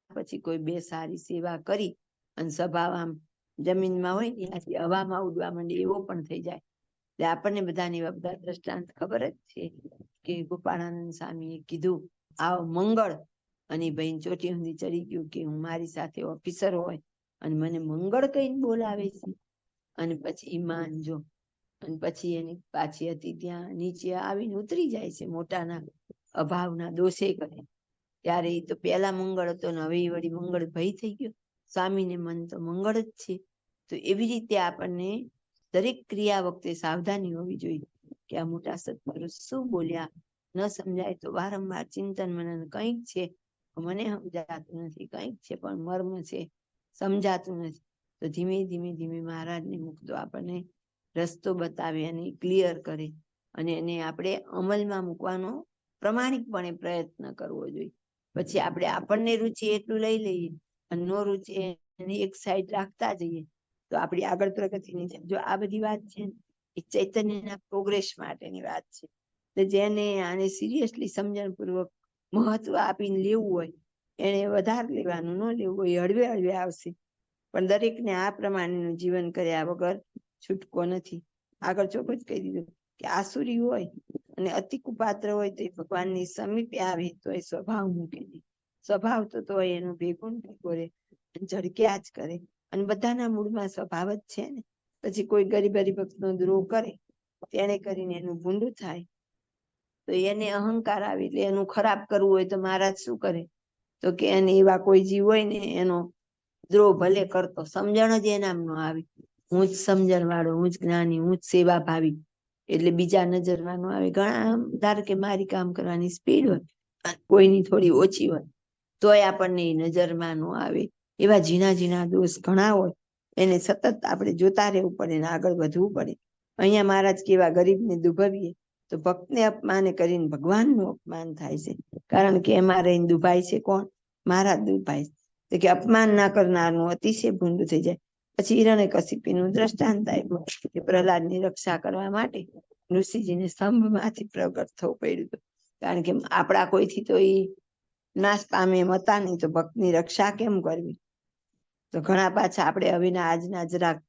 પછી કોઈ બે સારી સેવા કરી અને સ્વભાવ આમ જમીનમાં હોય ને ત્યાંથી હવામાં ઉડવા માંડે એવો પણ થઈ જાય. એટલે આપણને બધાની બધા દ્રષ્ટાંત ખબર જ છે કે ગોપાળાનંદ સ્વામીએ કીધું આવ મંગળ, અને ભાઈ ચોટી સુધી ચડી ગયું કે હું મારી સાથે ઓફિસર હોય અને મને મંગળ કહીને બોલાવે છે. અને પછી ઈમાન જો અને પછી એની પાછી હતી ત્યાં નીચે આવીને ઉતરી જાય છે મોટાના અભાવના દોષે કરે. ત્યારે એ તો પેલા મંગળ હતો ને હવે વળી મંગળ ભય થઈ ગયો. સ્વામીને મન તો મંગળ જ છે. તો એવી રીતે આપણને દરેક ક્રિયા વખતે સાવધાની હોવી જોઈએ કે આ મોટા સત્પુરુષ શું બોલ્યા ન સમજાય તો વારંવાર ચિંતન મનન કંઈક છે મને સમજાતું નથી, કંઈક છે પણ મર્મ છે સમજાતું નથી. તો ધીમે ધીમે ધીમે મહારાજને મુક્તો આપણને રસ્તો બતાવે અને ક્લિયર કરે અને એને આપણે અમલમાં મૂકવાનો પ્રમાણિકપણે પ્રયત્ન કરવો જોઈએ. પછી આપણે આપણને રુચિ એટલું લઈ લઈએ અને નો રુચિ એની એક સાઈડ રાખતા જઈએ તો આપણી આગળ પ્રગતિ નહીં થાય. જો આ બધી વાત છે એ ચૈતન્યના પ્રોગ્રેસ માટેની વાત છે. એટલે જેને આને સિરિયસલી સમજણપૂર્વક મહત્વ આપીને લેવું હોય એને વધારે લેવાનું, ન લેવું હોય હળવે હળવે આવશે. પણ દરેકને આ પ્રમાણેનું જીવન કર્યા વગર છૂટકો નથી. આગળ ચોખ્ખું જ કહી દીધું કે આસુરી હોય અને અતિ કુપાત્ર હોય તો એ ભગવાનની સમીપે આવે તો એ સ્વભાવ મૂકે નહીં. સ્વભાવ તો એનો ભેગું ભેગો રહે, ઝડક્યા જ કરે અને બધાના મૂળમાં સ્વભાવ જ છે ને. પછી કોઈ ગરીબ હરિભક્તનો દ્રોહ કરે તેને કરીને એનું ભૂંડું થાય તો એને અહંકાર આવે એટલે એનું ખરાબ કરવું હોય તો મહારાજ શું કરે તો કે એને એવા કોઈ જીવ હોય ને એનો દ્રોહ ભલે કરતો, સમજણ જ એનામ નો આવે. હું જ સમજણ વાળો, હું જ જ્ઞાની, હું જ સેવા ભાવી, એટલે બીજા નજરમાં નો આવે. ઘણા ધારો કે મારી કામ કરવાની સ્પીડ હોય, કોઈની થોડી ઓછી હોય, તોય આપણને નજરમાં નો આવે. એવા ઝીણા ઝીણા દોષ ઘણા હોય, એને સતત આપણે જોતા રહેવું પડે ને આગળ વધવું પડે. અહીંયા મહારાજ કેવા ગરીબને દુભવીએ તો ભક્તને અપમાન કરીને ભગવાનનું અપમાન થાય છે. કારણ કે એમાં રહીને દુભાય છે કોણ? મહારાજ દુભાય છે. તો કે અપમાન ના કરનારનું અતિશય ભૂંડું થઈ જાય. પછી હિરણ્યકશિપુનું દ્રષ્ટાંત આપ્યું કે પ્રહલાદની રક્ષા કરવા માટે ઋષિજીને સ્તંભમાંથી પ્રગટ થવું પડ્યું હતું. કારણ કે આપણા કોઈથી તો એ નાશ પામે એમ હતા નહીં, તો ભક્તની રક્ષા કેમ કરવી? તો ઘણા પાછા આપણે હવે આજના જરાક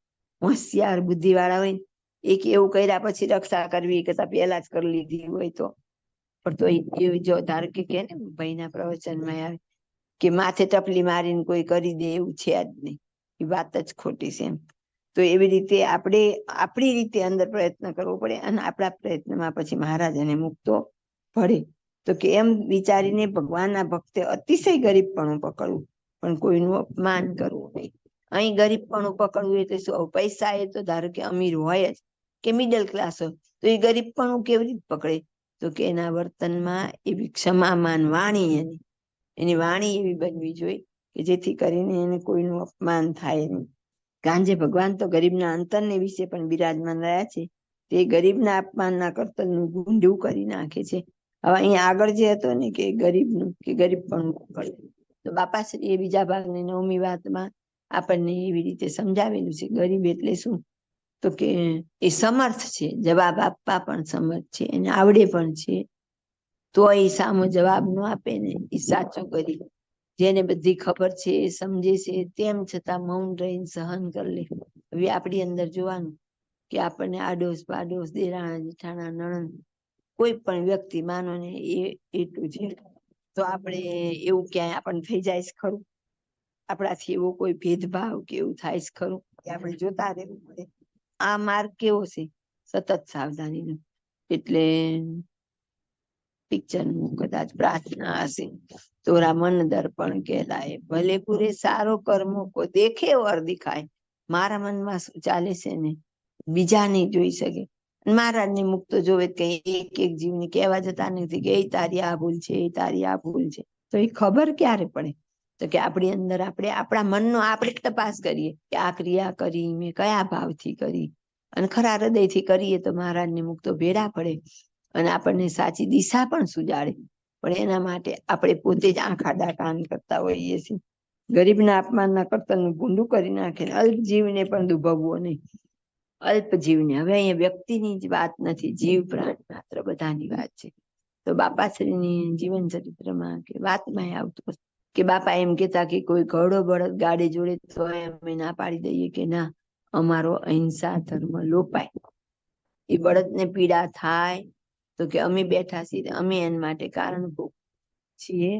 હોશિયાર બુદ્ધિ વાળા હોય, એક એવું કર્યા પછી રક્ષા કરવી કરતા પહેલા જ કરી લીધી હોય તો. પણ તો એ જો ધારો કે ને ભાઈના પ્રવચનમાં આવે કે માથે ટપલી મારીને કોઈ કરી દે એવું છે જ નહીં, એ વાત જ ખોટી છે એમ. તો એવી રીતે આપણે આપણી રીતે અંદર પ્રયત્ન કરવો પડે, અને આપણા પ્રયત્નમાં પછી મહારાજ એને મુક્તો પડે. તો કે એમ વિચારીને ભગવાનના ભક્તે અતિશય ગરીબપણું પકડવું, પણ કોઈનું અપમાન કરવું નહીં. અહીં ગરીબપણું પકડવું એટલે શું? પૈસા એ તો ધારો કે અમીર હોય જ કે મિડલ ક્લાસ હોય, તો એ ગરીબપણું કેવી રીતે પકડે? તો કે એના વર્તનમાં એવી ક્ષમામાન વાણી, એની વાણી એવી બનવી જોઈએ કે જેથી કરીને એને કોઈનું અપમાન થાય નહીં. ગાંજે ભગવાન તો ગરીબના અંતરને વિશે પણ બિરાજમાન રહ્યા છે. તે ગરીબના અપમાનના કર્તવ્યનું ગુંઢું કરી નાખે છે. હવે અહીંયા આગળ જે હતો ને કે ગરીબનું કે ગરીબપણું પકડે, તો બાપાશ્રી એ બીજા ભાગની 9મી વાતમાં આપણને એવી રીતે સમજાવેલું છે. ગરીબ એટલે શું? તો કે એ સમર્થ છે, જવાબ આપવા પણ સમર્થ છે, એને આવડે પણ છે, તો એ સામો જવાબ ન આપે ને એ સાચો ગરીબ. જેને બધી ખબર છે, એ સમજે છે, તેમ છતાં મૌન રહીને સહન કરી લે. હવે આપણી અંદર જોવાનું કે આપણને આડોશ પાડોશ, દેરાણા જેઠાણા, નણંદ, કોઈ પણ વ્યક્તિ માનો ને એ એટલું છે, તો આપણે એવું ક્યાંય આપણને થઈ જાય છે ખરું? આપણાથી એવો કોઈ ભેદભાવ કે એવું થાય છે ખરું? કે આપણે જોતા રહેવું પડે. આ માર્ગ કેવો છે? સતત સાવધાનીનો. એટલે પિક્ચરનું કદાચ પ્રાર્થના હશે, તોરા મન દર્પણ કહેલાય, ભલે પૂરે સારો કર્મો કો દેખે ઓર દિખાય. મારા મનમાં શું ચાલે છે ને બીજા નહીં જોઈ શકે. મહારાજને મુક્તો જોવે કઈ એક એક જીવને કહેવા જતા નથી કે એ તારી આ ભૂલ છે, એ તારી આ ભૂલ છે. તો એ ખબર ક્યારે પડે? તો કે આપણી અંદર આપણે આપણા મનનો આપણે તપાસ કરીએ કે આ ક્રિયા કરી મેં કયા ભાવથી કરી, અને ખરા હૃદયથી કરીએ તો મહારાજને મુક્તો ભેડા પડે અને આપણને સાચી દિશા પણ સુજાડે. પણ એના માટે આપણે પોતે જ આંખ આડા કાન કરતા હોઈએ છીએ. ગરીબના અપમાનના કર્તવ્યનું ભૂંડું કરી નાખે, અલ્પ જીવને પણ દુભવવો નહીં. અલ્પ જીવને, હવે અહીંયા વ્યક્તિની જ વાત નથી, જીવ પ્રાણી માત્ર બધાની વાત છે. તો બાપાશ્રીની જીવન ચરિત્રમાં કે વાતમાં આવતું કે બાપા એમ કેતા કે કોઈ ઘોડો બળદ ગાડી જોડે તો અમે ના પાડી દઈએ કે ના, અમારો અહિંસા ધર્મ લોપાય. એ બળદને પીડા થાય તો કે અમે બેઠા છીએ, અમે એના માટે કારણભૂત છીએ,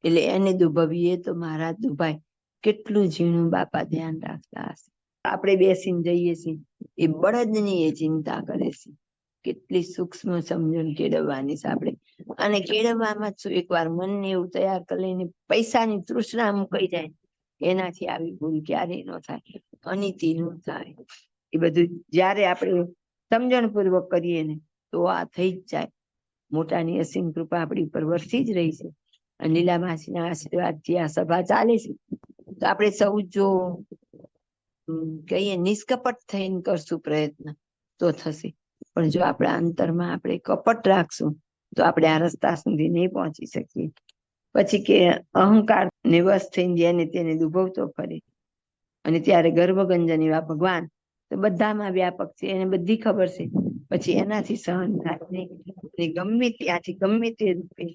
એટલે એને દુભવીએ તો મહારાજ દુભાય. કેટલું ઝીણું બાપા ધ્યાન રાખતા હશે. આપણે બેસીને જઈએ છીએ, એ બળદની એ ચિંતા કરે છે. કેટલી સૂક્ષ્મ સમજણ કેળવવાની છે આપણે. અને કેળવવામાં જ શું, એકવાર મનને એવું તૈયાર કરી લઈને પૈસાની તૃષ્ણા મુકાઈ જાય, એનાથી આવી ભૂલ ક્યારેય ન થાય, અનીતિ ન થાય. એ બધું જયારે આપણે સમજણપૂર્વક કરીએ ને તો આ થઈ જ જાય. મોટાની અસીમ કૃપા આપણી ઉપર વરસી જ રહી છે. અને લીલા માસીના આશીર્વાદથી આ સભા ચાલે છે. તો આપણે સૌ જો કહીએ નિષ્કપટ થઈને કરશું પ્રયત્ન તો થશે. પણ જો આપણા અંતરમાં આપણે કપટ રાખશું તો આપણે આ રસ્તા સુધી નહીં પહોંચી શકીએ. પછી કે અહંકાર ને વશ થઈને જેને તેને દુભવતો ફરે, અને ત્યારે ગર્ભગંજન એવા ભગવાન તો બધામાં વ્યાપક છે, એને બધી ખબર છે. પછી એનાથી સહન થાય નહીં. ગમે ત્યાંથી ગમે તે રૂપે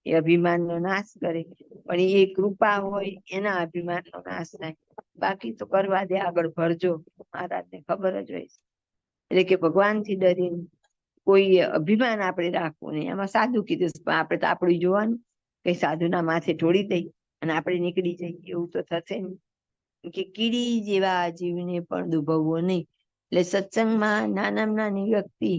એ અભિમાનનો નાશ કરે, પણ એ કૃપા હોય એના અભિમાનનો નાશ થાય. બાકી તો કરવા દે, આગળ ભરજો, મહારાજને ખબર જ હોય છે. એટલે કે ભગવાનથી ડરીને કોઈ અભિમાન આપણે રાખવું નહીં. એમાં સાદું કીધું, આપણે તો આપણું જોવાનું, કઈ સાધુના માથે ઢોળી દઈ અને આપણે નીકળી જઈએ એવું તો થશે નહીં. કે કીડી જેવા જીવને પણ દુભવવો નહીં. એટલે સત્સંગમાં નાનામાં નાની વ્યક્તિ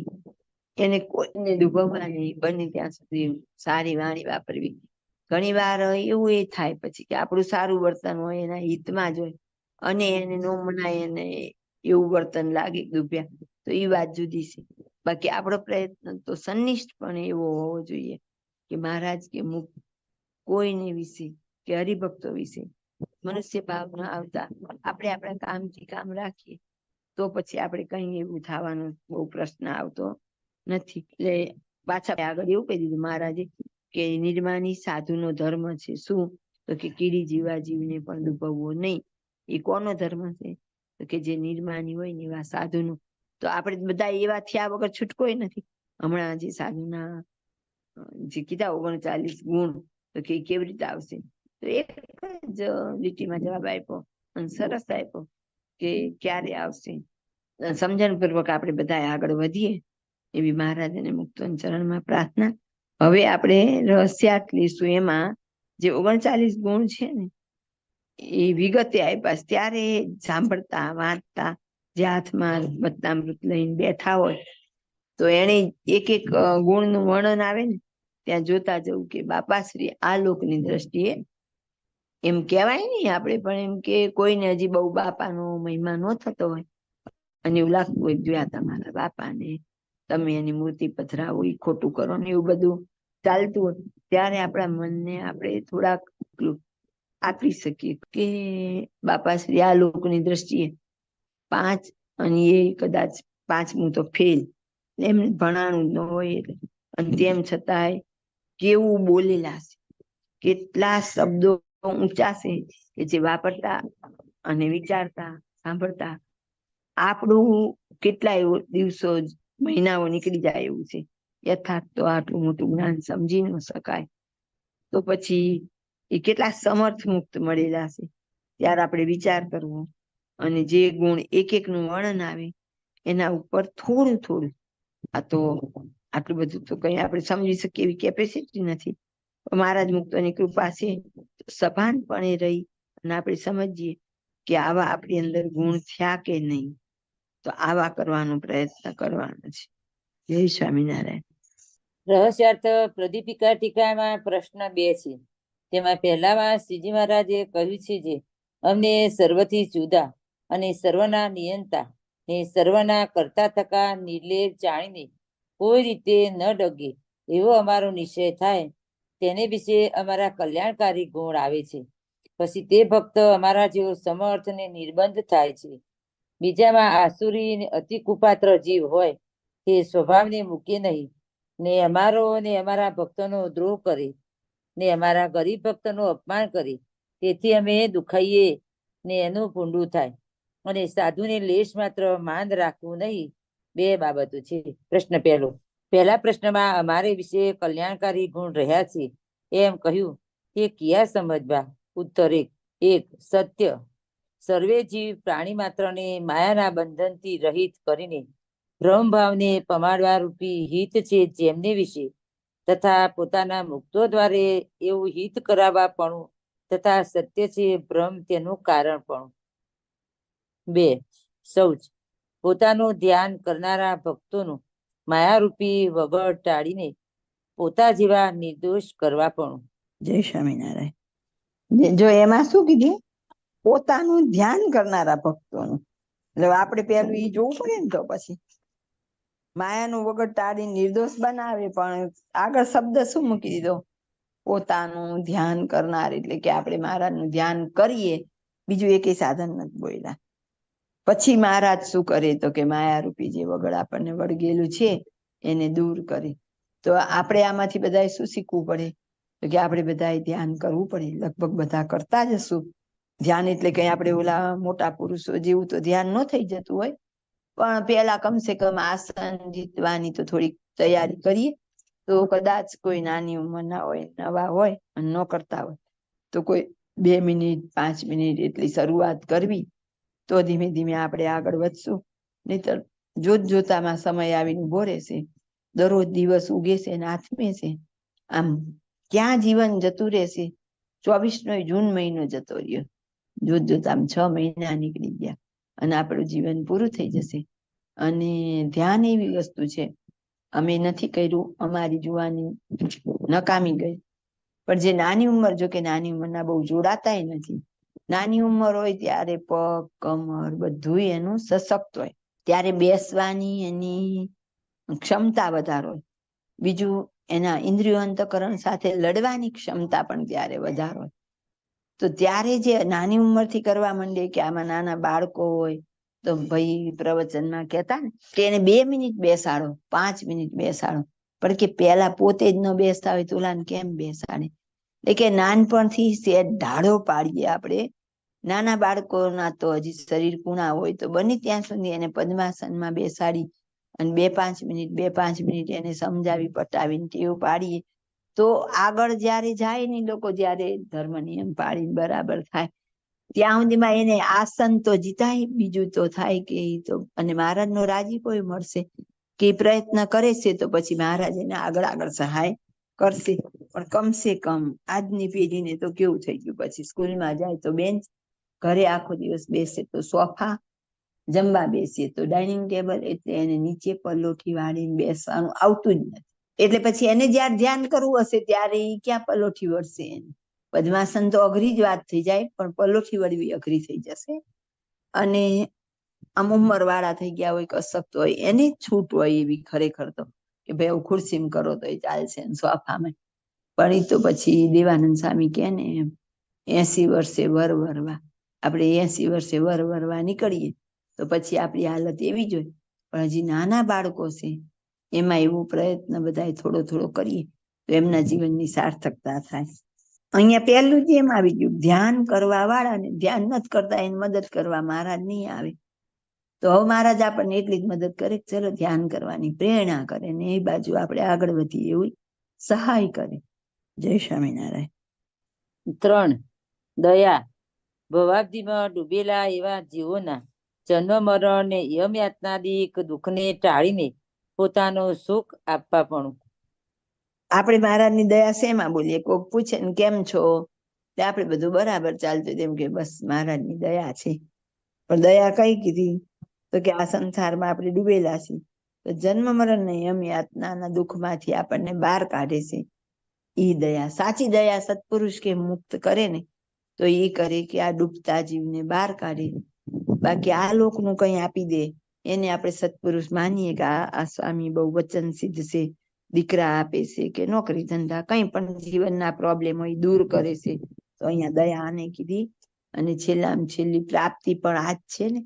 એને કોઈને દુભવવા નહીં, બને ત્યાં સુધી સારી વાણી વાપરવી. ઘણી વાર એવું એ થાય પછી કે આપણું સારું વર્તન હોય એના હિતમાં જ હોય અને એને ન મનાય એને એવું વર્તન લાગે દુભ્યા, તો એ વાત જુદી છે. બાકી આપણો પ્રયત્ન તો સંનિષ્ઠપણે એવો હોવો જોઈએ કે મહારાજ કે મુક્ત કોઈને વિશે કે હરિભક્તો વિશે મનુષ્ય ભાવ ન આવતા આપણે આપણા કામથી કામ રાખીએ તો પછી આપણે કઈ એવું થવાનો બહુ પ્રશ્ન આવતો નથી. એટલે પાછા આગળ એવું કહી દીધું મહારાજે કે નિર્માની સાધુનો ધર્મ છે. શું? તો કે કીડી જીવા જીવને પણ ડૂબવવો નહીં. એ કોનો ધર્મ છે? તો કે જે નિર્માની હોય ને એવા સાધુનો. તો આપણે બધા એવા થયા વગર છૂટકો નથી. હમણાં જે સાધુના જે કીધા 39 ગુણ, તો કે કેવી રીતે આવશે? તો એક જ લીટીમાં જવાબ આપ્યો અને સરસ આપ્યો કે ક્યારે આવશે. સમજણપૂર્વક આપણે બધા આગળ વધીએ એવી મહારાજ અને મુક્તોના ચરણમાં પ્રાર્થના. હવે આપણે રહસ્યાર્થ લઈશું. એમાં જે 39 ગુણ છે ને એ વિગતે આપ્યા. ત્યારે સાંભળતા વાંચતા જે હાથમાં બત્તામૃત લઈને બેઠા હોય તો એને એક એક ગુણનું વર્ણન આવે ને ત્યાં જોતા જવું કે બાપાશ્રી આ લોકની દ્રષ્ટિએ એમ કહેવાય નહીં આપણે, પણ એમ કે કોઈને હજી બહુ બાપાનો મહિમા ન થતો હોય અને એવું લાગતું હોય જોયા તમારા બાપાને, તમે એની મૂર્તિ પધરાવો, એ ખોટું કરો ને એવું બધું ચાલતું હોય ત્યારે આપણા મનને આપણે થોડાક આપી શકીએ કે બાપાશ્રી આ લોકની દ્રષ્ટિએ 5 અને એ કદાચ 5મું તો ફેલ, એમને ભણાણું ન હોય એટલે, અને તેમ છતાંય કેવું બોલેલા છે, કેટલા શબ્દો ઊંચા છે કે જે વાપરતા અને વિચારતા સાંભળતા આપણું કેટલા એવો દિવસો મહિનાઓ નીકળી જાય એવું છે. યથાર્થ તો આટલું મોટું જ્ઞાન સમજી ન શકાય. તો પછી એ કેટલા સમર્થ મુક્ત મળેલા છે. ત્યારે આપણે વિચાર કરવો અને જે ગુણ એક એકનું વર્ણન આવે એના ઉપર થોડું થોડું, આ તો આટલું બધું તો કઈ આપણે સમજી શકીએ એવી કેપેસિટી નથી. મહારાજ મુક્તોની કૃપા છે, સભાનપણે રહી અને આપણે સમજીએ કે આવા આપણી અંદર ગુણ થયા કે નહીં, તો આવા કરવાનો પ્રયત્ન કરવાનો છે. જય સ્વામિનારાયણ. રહસ્યાર્થ પ્રદીપિકા ટીકામાં પ્રશ્ન 2 છે. તેમાં પહેલામાં શ્રીજી મહારાજે કહ્યું છે જે અમને સર્વથી જુદા અને સર્વના નિયંતા ને સર્વના કરતા થકા નિર્લેપ જાણીને કોઈ રીતે ન ડગે એવો અમારો નિશ્ચય થાય, તેને વિશે અમારા કલ્યાણકારી ગુણ આવે છે. પછી તે ભક્ત અમારા જેવો સમર્થ ને નિર્બંધ થાય છે. બીજામાં આસુરી ને અતિ કુપાત્ર જીવ હોય તે સ્વભાવને મૂકે નહીં ને અમારો ને અમારા ભક્તોનો દ્રોહ કરે ને અમારા ગરીબ ભક્તનું અપમાન કરે, તેથી અમે દુખાઈએ ને એનું ભૂંડું થાય. અને સાધુને લેશ માત્ર માન રાખવું નહીં. 2 બાબતો છે. પ્રશ્ન પહેલા પ્રશ્નમાં અમારે વિશે કલ્યાણકારી ગુણ રહ્યા છે એમ કહ્યું કે કિયા સમજવા? ઉત્તર 1 સત્ય. સર્વે જીવ પ્રાણી માત્રને માયાના બંધનથી રહિત કરીને બ્રહ્મભાવને પમાડવા રૂપી હિત છે જેમને વિશે, તથા પોતાના મુક્તો દ્વારે એવું હિત કરાવવા પણ તથા સત્ય છે બ્રહ્મ તેનું કારણ પણ. 2 શૌચ. પોતાનું ધ્યાન કરનારા ભક્તોનું માયારૂપી વગર ટાળીને પોતા જેવા નિર્દોષ કરવા પણ. જય સ્વામિનારાયણ. જો એમાં શું કીધું? પોતાનું ધ્યાન કરનારા ભક્તોનું. એટલે આપણે પેલું ઈ જોવું પડે ને. તો પછી માયાનું વગર ટાળી નિર્દોષ બનાવે, પણ આગળ શબ્દ શું મૂકી દીધો? પોતાનું ધ્યાન કરનાર. એટલે કે આપણે મહારાજનું ધ્યાન કરીએ, બીજું એકેય સાધન નથી બોલ્યા. પછી મહારાજ શું કરે? તો કે માયારૂપી જે વગર આપણને વળગેલું છે એને દૂર કરે. તો આપણે આમાંથી બધાએ શું શીખવું પડે? તો કે આપણે બધાએ ધ્યાન કરવું પડે. લગભગ બધા કરતા જ હશું ધ્યાન. એટલે કઈ આપણે ઓલા મોટા પુરુષો જેવું તો ધ્યાન ન થઈ જતું હોય, પણ પેલા કમસે કમ આસન જીતવાની તો થોડીક તૈયારી કરીએ. તો કદાચ કોઈ નાની ઉંમરના હોય, નવા હોય અને ન કરતા હોય તો કોઈ 2 મિનિટ 5 મિનિટ એટલી શરૂઆત કરવી, તો ધીમે ધીમે આપણે આગળ વધશું. નહીતર જોતામાં સમય આવીને ઉભો રહેશે. દરરોજ દિવસ ઉગે છે ને આથમે છે. આમ ક્યાં જીવન જતું રહેશે? 24નો જૂન મહિનો જતો રહ્યો. જોતામ 6 મહિના નીકળી ગયા અને આપણું જીવન પૂરું થઈ જશે. અને ધ્યાન એવી વસ્તુ છે, અમે નથી કર્યું, અમારી જુવાની નકામી ગઈ. પણ જે નાની ઉંમર, જો કે નાની ઉંમરના બહુ જોડાતાય નથી. નાની ઉંમર હોય ત્યારે પગ, કમર બધું એનું સશક્ત હોય, ત્યારે બેસવાની એની ક્ષમતા વધારે હોય. બીજું એના ઇન્દ્રિયો અંતકરણ સાથે લડવાની ક્ષમતા પણ ત્યારે વધારે હોય. તો ત્યારે જે નાની ઉંમરથી કરવા માંડે, કે આમાં નાના બાળકો હોય તો ભાઈ પ્રવચનમાં કહેતા ને કે એને 2 મિનિટ બેસાડો, 5 મિનિટ બેસાડો, પણ કે પેલા પોતે જ ન બેસતા હોય તો ઓલાને કેમ બેસાડે? એટલે કે નાનપણથી સેજ ઢાળો પાડીએ આપણે. નાના બાળકોના તો હજી શરીર કુણા હોય તો બને ત્યાં સુધી એને પદ્માસનમાં બેસાડી અને 2-5 મિનિટ એને સમજાવી પટાવીને ટેવ પાડીએ તો આગળ જયારે જાય ને લોકો, જયારે ધર્મ નિયમ પાડીને બરાબર થાય ત્યાં સુધીમાં એને આસન તો જીતાય, બીજું તો થાય કે તો, અને મહારાજનો રાજીપો મળશે કે પ્રયત્ન કરે છે તો પછી મહારાજ એને આગળ આગળ સહાય કરશે. પણ કમસે કમ આજની પેઢીને તો કેવું થઈ ગયું, પછી સ્કૂલમાં જાય તો બેન્ચ, ઘરે આખો દિવસ બેસે તો સોફા, જમવા બેસીએ તો ડાઇનિંગ ટેબલ, એટલે એને નીચે પલોઠી વાળીને બેસવાનું આવતું જ નથી. એટલે પછી એને જયારે ધ્યાન કરવું હશે ત્યારે ક્યાં પલોઠી વળશે એને? પદ્માસન તો અઘરી જ વાત થઈ જાય, પણ પલોઠી વળવી અઘરી થઈ જશે. અને આમ ઉંમર વાળા થઈ ગયા હોય, અશક્ત હોય, એની જ છૂટ હોય એવી ખરેખર તો, કે ભાઈ એવું ખુરશીમાં કરો તો એ ચાલશે, સોફામાં. પણ એ તો પછી દેવાનંદ સ્વામી કે ને એમ 80 વર્ષે વર વરવા, આપણે 80 વર્ષે વર વરવા નીકળીએ તો પછી આપણી હાલત એવી જ હોય. પણ હજી નાના બાળકો છે એમાં એવું પ્રયત્ન બધા થોડો થોડો કરીએ તો એમના જીવનની સાર્થકતા થાય. અહીંયા પહેલું જ એમ આવી ગયું, ધ્યાન કરવા વાળા ને ધ્યાન નથી કરતા એને મદદ કરવા મહારાજ નહીં આવે. તો હવે મહારાજ આપણને એટલી જ મદદ કરે, ચલો ધ્યાન કરવાની પ્રેરણા કરે ને એ બાજુ આપણે આગળ વધીએ એવું સહાય કરે. જય સ્વામિનારાયણ. 3. દયા. ભવાબ્દીમાં ડૂબેલા એવા જીવોના જન્મ મરણ ને યમયાતનાદિક દુઃખને ટાળીને પોતાનું સુખ આપવા પણ. આપણે મહારાજની દયા શેમાં બોલીએ? કોક પૂછે ને કેમ છો, એટલે આપણે બધું બરાબર ચાલતું, તેમ કે બસ મહારાજની દયા છે. પણ દયા કઈ કીધી? તો કે આ સંસારમાં આપણે ડૂબેલા છીએ તો જન્મ મરણ ને યમયાતનાના દુઃખમાંથી આપણને બહાર કાઢે છે. ઈ દયા, સાચી દયા સત્પુરુષ કે મુક્ત કરે ને તો એ કરે કે આ ડૂબતા જીવને બહાર કાઢે. બાકી આ લોકનું કઈ આપી દે એને આપણે સત્પુરુષ માનીએ કે આ સ્વામી બહુ વચન સિદ્ધ છે, દીકરા આપે છે કે નોકરી ધંધા કઈ પણ જીવનના પ્રોબ્લેમ હોય દૂર કરે છે, તો અહીંયા દયા આને કીધી. અને છેલ્લામાં છેલ્લી પ્રાપ્તિ પણ આ જ છે ને,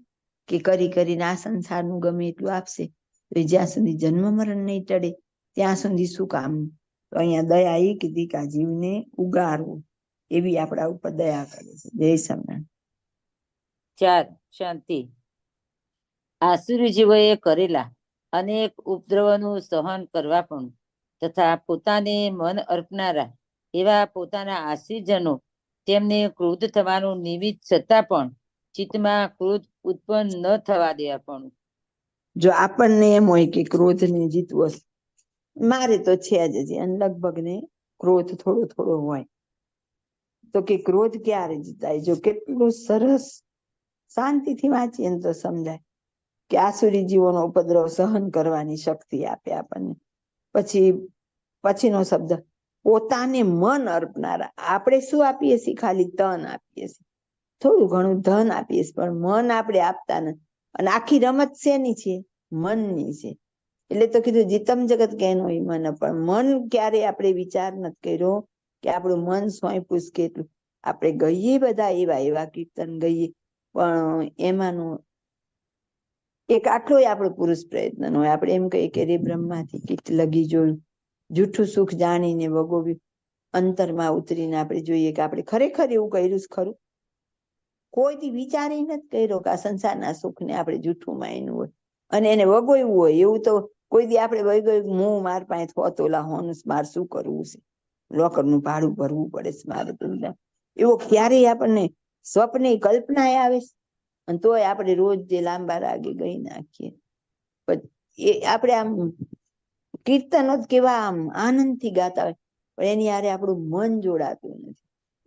કે કરી કરીને આ સંસારનું ગમે એટલું આપશે તો જ્યાં સુધી જન્મ મરણ નહીં ટળે ત્યાં સુધી શું કામનું? તો અહીંયા દયા એ કીધી કે આ જીવને ઉગારવું, એવી આપણા ઉપર દયા કરે છે. જય સ્વામિનારાયણ. 4. શાંતિ. આસુરી જીવોએ કરેલા અનેક ઉપદ્રવોનું સહન કરવા પણ તથા પોતાને મન અર્પનારા એવા પોતાના આશ્રિતજનો તેમને ક્રોધ થવાનું નિમિત્ત છતાં પણ ચિત્તમાં ક્રોધ ઉત્પન્ન ન થવા દેવા પણ. જો આપણને એમ હોય કે ક્રોધને જીતવો મારે તો છે જ, અને લગભગ ને ક્રોધ થોડો થોડો હોય, તો કે ક્રોધ ક્યારે જીતાય? જો કેટલું સરસ શાંતિથી વાંચીએ ને તો સમજાય કે આસુરી જીવોનો ઉપદ્રવ સહન કરવાની શક્તિ આપે આપણને. પછીનો શબ્દ પોતાને મન અર્પનારા. આપણે શું આપીએ છીએ? ખાલી તન આપીએ છીએ, થોડું ઘણું ધન આપીએ છીએ, પણ મન આપણે આપતા નથી. અને આખી રમત શેની છે? મનની છે. એટલે તો કીધું જીતમ જગત કેનો મન, પણ મન ક્યારે આપણે વિચાર નથી કર્યો કે આપણું મન સોંપ્યું છે કેટલું. આપણે ગઈએ બધા એવા એવા કીર્તન ગઈએ, પણ એમાંનું એક આટલોય આપણો પુરુષ પ્રયત્ન હોય. આપણે એમ કહીએ કે રે બ્રહ્માથી કીટ લગી જોયું, જૂઠું સુખ જાણીને વગોવ્યું. અંતરમાં ઉતરીને આપણે જોઈએ કે આપણે ખરેખર એવું કર્યું ખરું? કોઈથી વિચારે નથી કર્યો કે આ સંસારના સુખને આપણે જૂઠું માન્યું હોય અને એને વગોવ્યું હોય. એવું તો કોઈ દી આપણે વગોવ્યું, હું માર પાસે હોતોલા હોનું માર શું કરવું છે, લોકરનું ભાડું ભરવું પડે છે મારે તો, એવો ક્યારેય આપણને સ્વપ્ને કલ્પના આવે? અને તોય આપણે રોજ જે લાંબા રાગે ગઈ નાખીએ. એ આપણે આમ કીર્તનો જ કેવા આમ આનંદથી ગાતા હોય, પણ એની હારે આપણું મન જોડાતું નથી.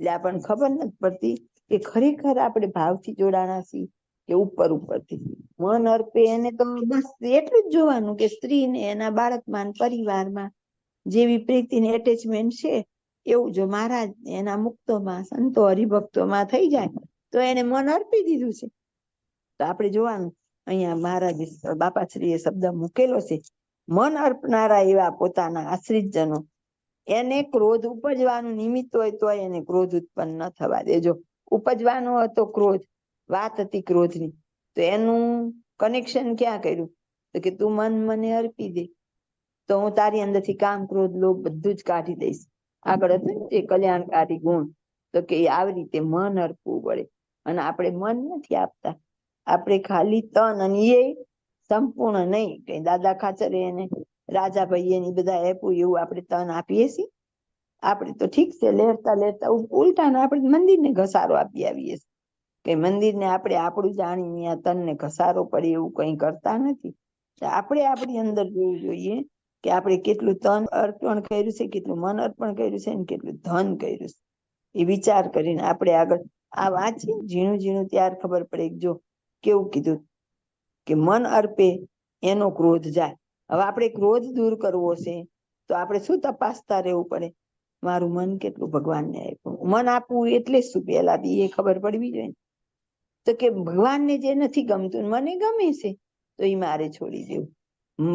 એટલે આપણને ખબર નથી પડતી કે ખરેખર આપણે ભાવથી જોડાણા છીએ કે ઉપર ઉપરથી. મન અર્પે એને તો બસ એટલું જ જોવાનું કે સ્ત્રીને એના બાળકમાં પરિવારમાં જેવી પ્રીતિને એટેચમેન્ટ છે એવું જો મહારાજ એના મુક્તોમાં સંતો હરિભક્તોમાં થઈ જાય તો એને મન અર્પી દીધું છે. તો આપણે જોવાનું અહીંયા મહારાજ બાપાશ્રીએ શબ્દ મૂકેલો છે, મન અર્પનારા એવા પોતાના આશ્રિતજનો, એને ક્રોધ ઉપજવાનું નિમિત્ત હોય તો એને ક્રોધ ઉત્પન્ન ન થવા દેજો. ઉપજવાનો હતો ક્રોધ, વાત હતી ક્રોધની, તો એનું કનેક્શન ક્યાં કર્યું? તો કે તું મન મને અર્પી દે તો હું તારી અંદરથી કામ ક્રોધ લોભ બધું જ કાઢી દઈશ. આગળ હતું ને એ કલ્યાણકારી ગુણ, તો કે આવી રીતે મન અર્પવું પડે. અને આપણે મન નથી આપતા, આપણે ખાલી તન, અને એ સંપૂર્ણ નહીં. કઈ દાદા ખાચરે એને રાજાભાઈ એની બધા આપ્યું એવું આપણે તન આપીએ છીએ? આપણે તો ઠીક છે લેરતા લેરતા ઉલટા આપણે મંદિરને ઘસારો આપી આવીએ છીએ કે મંદિરને આપણે આપણું જાણીને આ તનને ઘસારો પડે એવું કઈ કરતા નથી. આપણે આપણી અંદર જોવું જોઈએ કે આપણે કેટલું તન અર્પણ કર્યું છે, કેટલું મન અર્પણ કર્યું છે, અને કેટલું ધન કર્યું છે. એ વિચાર કરીને આપણે આગળ આ વાંચીએ ઝીણું ઝીણું ત્યાર ખબર પડે. જો કેવું કીધું કે મન અર્પે એનો ક્રોધ જાય. હવે આપણે ક્રોધ દૂર કરવો છે તો આપણે શું તપાસતા રહેવું પડે? મારું મન કેટલું ભગવાનને આપ્યું. મન આપવું એટલે શું? પેલા એ ખબર પડવી જોઈએ. તો કે ભગવાનને જે નથી ગમતું મને ગમે છે તો એ મારે છોડી દેવું.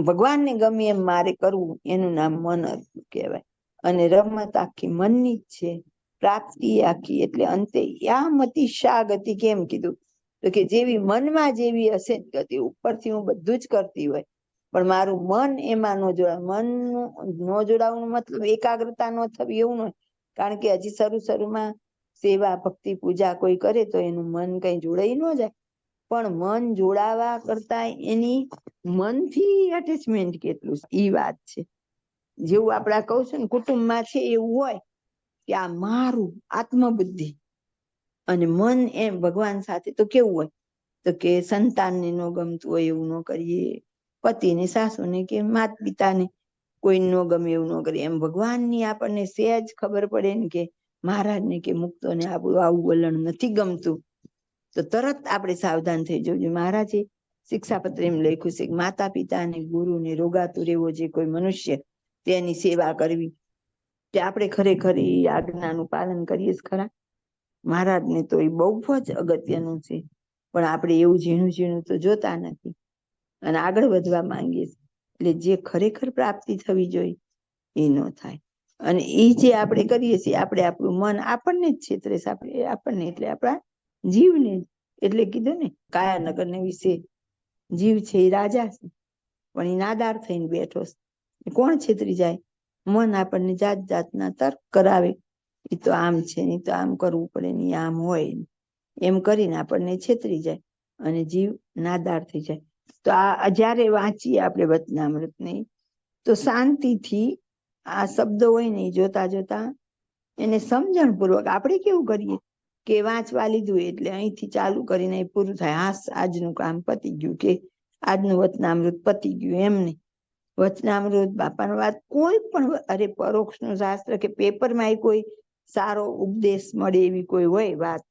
ભગવાનને ગમે એમ મારે કરવું, એનું નામ મન અર્પણ કહેવાય. અને રમત આખી મનની જ છે, પ્રાપ્તિ આખી એટલે અંતે યામતિ શા ગતિ. કેમ કીધું? તો કે જેવી મનમાં જેવી હશે ગતિ, ઉપરથી હું બધું જ કરતી હોય પણ મારું મન એમાં ન જોડાય. મન ન જોડાવાનું મતલબ એકાગ્રતા ન થવી એવું ન, કારણ કે હજી શરૂમાં સેવા ભક્તિ પૂજા કોઈ કરે તો એનું મન કઈ જોડાઈ ન જાય. પણ મન જોડાવા કરતા એની મનથી એટેચમેન્ટ કેટલું એ વાત છે. જેવું આપડા કહું છું ને કુટુંબમાં છે એવું હોય કે આ મારું આત્મબુદ્ધિ અને મન એમ ભગવાન સાથે. તો કેવું હોય તો કે સંતાનને ન ગમતું હોય એવું ન કરીએ, પતિને સાસુને કે માતા પિતાને કોઈ ન ગમે એવું ન કરીએ. એમ ભગવાનની આપણને સહેજ ખબર પડે ને કે મહારાજને કે મુક્તોને આવું વલણ નથી ગમતું તો તરત આપણે સાવધાન થઈ જવું. મહારાજે શિક્ષાપત્ર એમ લખ્યું છે કે માતા પિતા અને ગુરુને રોગાતું રહેવો જે કોઈ મનુષ્ય તેની સેવા કરવી. કે આપણે ખરેખર એ આજ્ઞાનું પાલન કરીએ જ ખરા? મહારાજને તો એ બહુ જ અગત્યનું છે, પણ આપણે એવું ઝીણું ઝીણું તો જોતા નથી અને આગળ વધવા માંગીએ છીએ. એટલે જે ખરેખર પ્રાપ્તિ થવી જોઈએ એ ન થાય. અને એ જે આપણે કરીએ છીએ આપણે આપણું મન આપણને જ છેતરે છે. આપણને એટલે આપણા જીવને. એટલે કીધું ને કાયાનગર ને વિશે જીવ છે એ રાજા છે પણ એ નાદાર થઈને બેઠો છે. કોણ છેતરી જાય? મન આપણને જાત જાતના તર્ક કરાવે. એ તો આમ છે ને તો આમ કરવું પડે ને આમ હોય એમ કરીને આપણને છેતરી જાય અને જીવ નાદાર થઈ જાય. તો આ જયારે વાંચીએ આપણે વચનામૃતને તો શાંતિથી આ શબ્દો હોય ને જોતા જોતા એને સમજણ પૂર્વક. આપણે કેવું કરીએ કે વાંચવા લીધું એટલે અહીંથી ચાલુ કરીને પૂરું થાય, હાસ આજનું કામ પતી ગયું કે આજનું વચનામૃત પતી ગયું. એમને વચનામૃત બાપાનો વાત કોઈ પણ, અરે પરોક્ષનું શાસ્ત્ર કે પેપરમાં કોઈ સારો ઉપદેશ મળે એવી કોઈ હોય વાત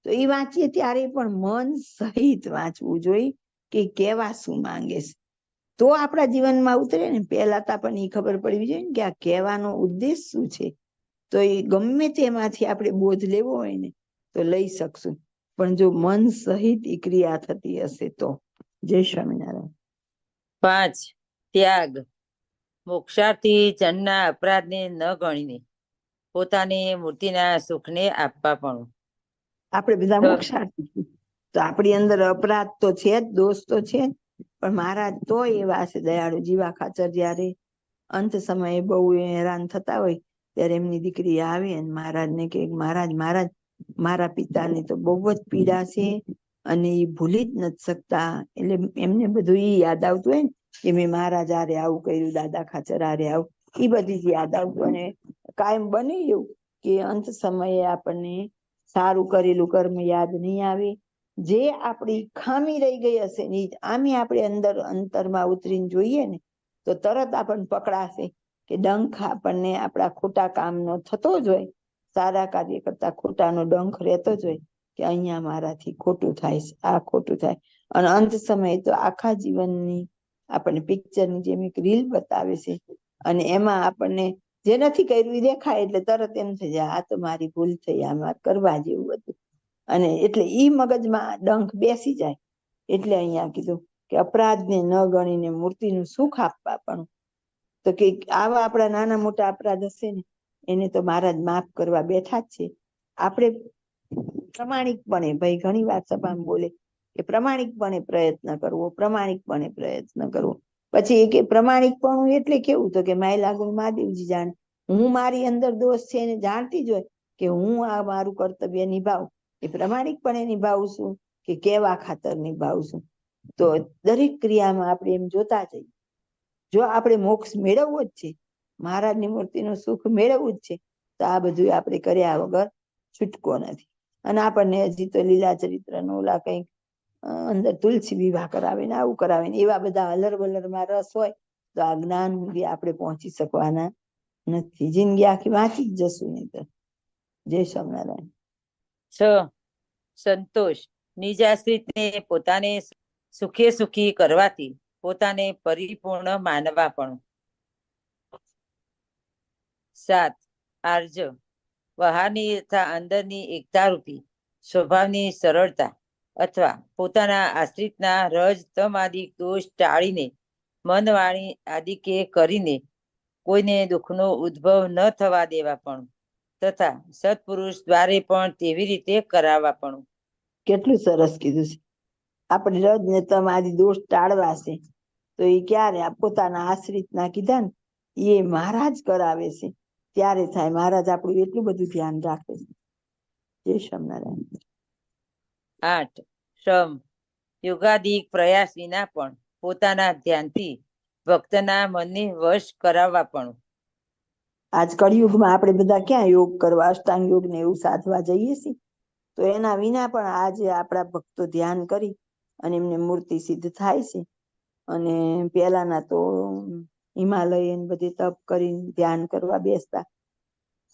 તો એ વાંચીએ ત્યારે પણ મન સહિત વાંચવું જોઈએ કે કેવા શું માંગે છે તો આપણા જીવનમાં ઉતરે ને. પહેલા તો આપણને એ ખબર પડવી જોઈએ ને કે આ કહેવાનો ઉદ્દેશ શું છે. તો એ ગમે તેમાંથી આપણે બોધ લેવો હોય ને તો લઈ શકશું, પણ જો મન સહિત એ ક્રિયા થતી હશે તો. જય સ્વામિનારાયણ. 5 ત્યાગ. મોક્ષાર્થી જનના અપરાધને ન ગણીને પોતાની મૂર્તિના સુખને આપવા પણ. આપણે બધા મોક્ષાર્થી તો આપણી અંદર અપરાધ તો છે જ, દોષ તો છે જ, પણ મહારાજ તો એવા છે દયાળુ. જીવા ખાચર જયારે અંત સમયે બહુ હેરાન થતા હોય ત્યારે એમની દીકરી આવે અને મહારાજને કે મહારાજ મારા પિતાને તો બહુ જ પીડા છે અને એ ભૂલી જ નથી શકતા. એટલે એમને બધું એ યાદ આવતું હોય ને કે મેં મહારાજ આરે આવું કર્યું, દાદા ખાચર આરે આવું, એ બધી જ યાદ આવતું. અને કાયમ બને એવું કે અંત સમયે આપણને સારું કરેલું કર્મ યાદ નહીં આવે. જે આપણી ખામી રહી ગઈ હશે ને આમે આપણે અંદર અંતરમાં ઉતરીને જોઈએ ને તો તરત આપણને પકડાશે કે ડંખ આપણને આપણા ખોટા કામનો થતો જ હોય, સારા કાર્ય કરતા ખોટાનો ડંખ રહેતો જ હોય કે અહીંયા મારાથી ખોટું થાય છે, આ ખોટું થાય. અને અંત સમયે તો આખા જીવનની આપણને પિક્ચરની જેમ એક રીલ બતાવે છે અને એમાં આપણને જે નથી કર્યું એ દેખાય એટલે તરત એમ થઈ જાય આ તો મારી ભૂલ થઈ, આમાં કરવા જેવું હતું. અને એટલે ઈ મગજમાં ડંખ બેસી જાય. એટલે અહીંયા કીધું કે અપરાધને ન ગણીને મૂર્તિનું સુખ આપવા પણ, તો કે આવા આપણા નાના મોટા અપરાધ હશે ને એને તો મહારાજ માફ કરવા બેઠા જ છે. આપણે પ્રમાણિકપણે, ભાઈ ઘણી વાર સભામાં બોલે કે પ્રમાણિકપણે પ્રયત્ન કરવો, પ્રમાણિકપણે પ્રયત્ન કરવો. પછી એ કે પ્રમાણિકપણું એટલે કેવું, તો કે માય લાગુ મહાદેવજી જાણે. હું મારી અંદર દોષ છે એને જાણતી જ હોય કે હું આ મારું કર્તવ્ય નિભાવું, એ પ્રમાણિકપણે નિભાવું છું કે કેવા ખાતર નિભાવું છું. તો દરેક ક્રિયામાં આપણે એમ જોતા જઈએ, જો આપણે મોક્ષ મેળવવો જ છે, મહારાજની મૂર્તિનું સુખ મેળવવું જ છે, તો આ બધું આપણે કર્યા વગર છૂટકો નથી. અને આપણને હજી તો લીલા ચરિત્ર નો ઓલા કંઈક અંદર તુલસી વિવાહ કરાવે ને આવું કરાવે ને એવા બધા અલર વલરમાં રસ હોય તો આ જ્ઞાન સુધી આપણે પહોંચી શકવાના નથી. જિંદગી આખી વાંચી જ જશું નહીં તો. જય સ્વામિનારાયણ. 6. સંતોષ. નિજાશ્રિતને પોતાને સુખે સુખી કરવાથી પોતાને પરિપૂર્ણ માનવા પણ. 7. આર્જ. બહારની તથા અંદરની એકતા રૂપી સ્વભાવની સરળતા અથવા પોતાના આશ્રિતના રજ તમાદિક દોષ ટાળીને મન વાણી આદિકે કરીને કોઈને દુઃખનો ઉદ્ભવ ન થવા દેવા પણ, તથા સત્પુરુષ દ્વારે પણ તેવી રીતે કરાવવા પણ. કેટલું સરસ કીધું છે. આપણે રજ ને તમ આદિ દોષ ટાળવા છે તો એ ક્યારે પોતાના આશ્રિત ના કીધા ને એ મહારાજ કરાવે છે ત્યારે થાય. મહારાજ આપણું એટલું બધું ધ્યાન રાખે છે. જય સ્વામિનારાયણ. 8. શ્રમ. યોગાદિક પ્રયાસ વિના પણ પોતાના ધ્યાનથી ભક્તના મનને વશ કરાવવા પણ. આજ કળિયુગમાં આપણે બધા ક્યાં યોગ કરવા, અષ્ટાંગ યોગ ને એવું સાધવા જઈએ છીએ, તો એના વિના પણ આજે આપણા ભક્તો ધ્યાન કરી અને એમને મૂર્તિ સિદ્ધ થાય છે. અને પેલાના તો હિમાલયન બધી તપ કરીને ધ્યાન કરવા બેસતા.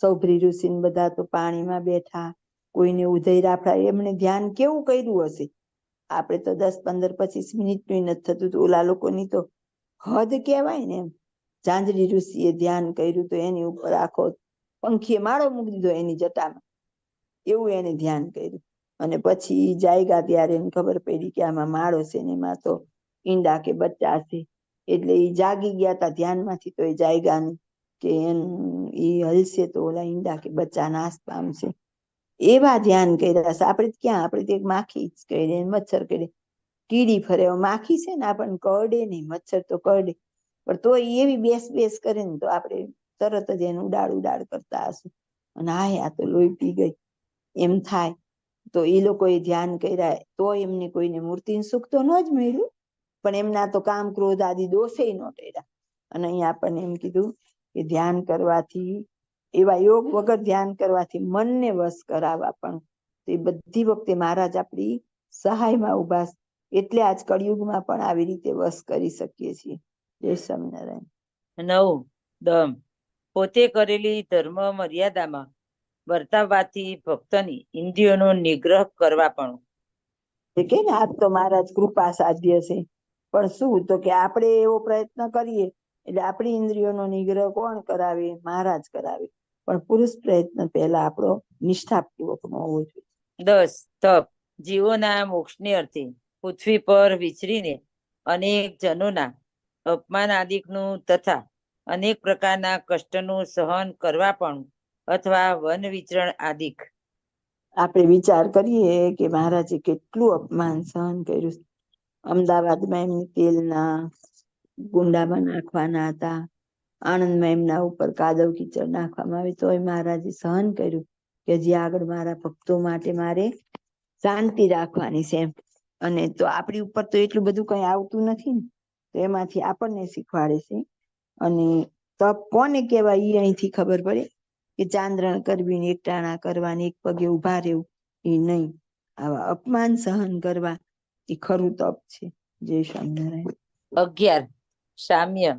સૌભરી ઋષિ બધા તો પાણીમાં બેઠા, કોઈને ઉધઈ રાખા, એમને ધ્યાન કેવું કર્યું હશે. આપણે તો 10-15-25 મિનિટનું નથી થતું, તો ઓલા લોકોની તો હદ કહેવાય ને એમ. ઝાંઝરી ઋષિએ ધ્યાન કર્યું તો એની ઉપર આખો પંખીએ માળો મૂકી દીધો એની જટામાં, એવું એને ધ્યાન કર્યું. અને પછી જાયગા ત્યારે એને ખબર પડી કે આમાં માળો છે ને એમાં તો ઈંડા કે બચ્ચા છે. એટલે એ જાગી ગયા તા ધ્યાનમાંથી, તો એ જાયગા નહીં કે એ હલશે તો ઓલા ઈંડા કે બચ્ચા નાશ પામશે. એવા ધ્યાન કર્યા છે. આપણે ક્યાં, આપણે તો એક માખી જ કરી, મચ્છર કરી, કીડી ફરે. માખી છે ને આપણને કરડે નહીં, મચ્છર તો કરડે, પણ તો એવી બેસ કરે ને તો આપણે તરત જ એને ઉડાડ કરતા હશું. અને આ તો લોહી પી ગઈ એમ થાય. તો એ લોકોએ ધ્યાન કર્યા તો એમને કોઈને મૂર્તિનું સુખ તો ન જ મળ્યું, પણ એમના તો કામ ક્રોધ આદિ દોષે ન કર્યા. અને અહીંયા આપણને એમ કીધું કે ધ્યાન કરવાથી, એવા યોગ વગર ધ્યાન કરવાથી મનને વશ કરાવવા પણ. તો એ બધી વખતે મહારાજ આપણી સહાયમાં ઉભા, એટલે આજ કળિયુગમાં પણ આવી રીતે વશ કરી શકીએ છીએ. જય સ્વામિનારાયણ. 9. દમ. પોતે કરેલી ધર્મ મર્યાદામાં વર્તાવવાથી ભક્તની ઇન્દ્રિયોનો નિગ્રહ કરવા પણ. કે ને આજ તો મહારાજ કૃપા સાધ્ય છે, પણ શું, તો કે આપણે એવો પ્રયત્ન કરીએ એટલે આપણી ઇન્દ્રિયોનો નિગ્રહ કોણ કરાવે? મહારાજ કરાવે. પણ પુરુષ પ્રયત્ન પહેલા આપણો નિષ્ઠાપૂર્વકનો હોવો જોઈએ. 10. તપ. જીવોના મોક્ષને અર્થે પૃથ્વી પર વિચરીને અનેક જનોના અપમાન આદિકનું તથા અનેક પ્રકારના કષ્ટનું સહન કરવા પણ, અથવા વન વિચરણ આદિક. આપણે વિચાર કરીએ કે મહારાજે કેટલું અપમાન સહન કર્યું. અમદાવાદમાં એમને તેલના ગુંડામાં નાખવાના હતા, આણંદમાં એમના ઉપર કાદવ કીચડ નાખવામાં આવે, તોય મહારાજે સહન કર્યું કે હજી આગળ મારા ભક્તો માટે મારે શાંતિ રાખવાની છે એમ. અને તો આપણી ઉપર તો એટલું બધું કઈ આવતું નથી ને, તો એમાંથી આપણને શીખવાડે છે. અને તપ કોને કહેવાય એ અહીંથી ખબર પડે કે ચાંદ્રણ કરવી ને એકટાણા કરવાની, એક પગે ઉભા રહેવું એ નહીં. આવા અપમાન સહન કરવા એ ખરું તપ છે. જય સ્વામિનારાયણ. 11. સામ્ય.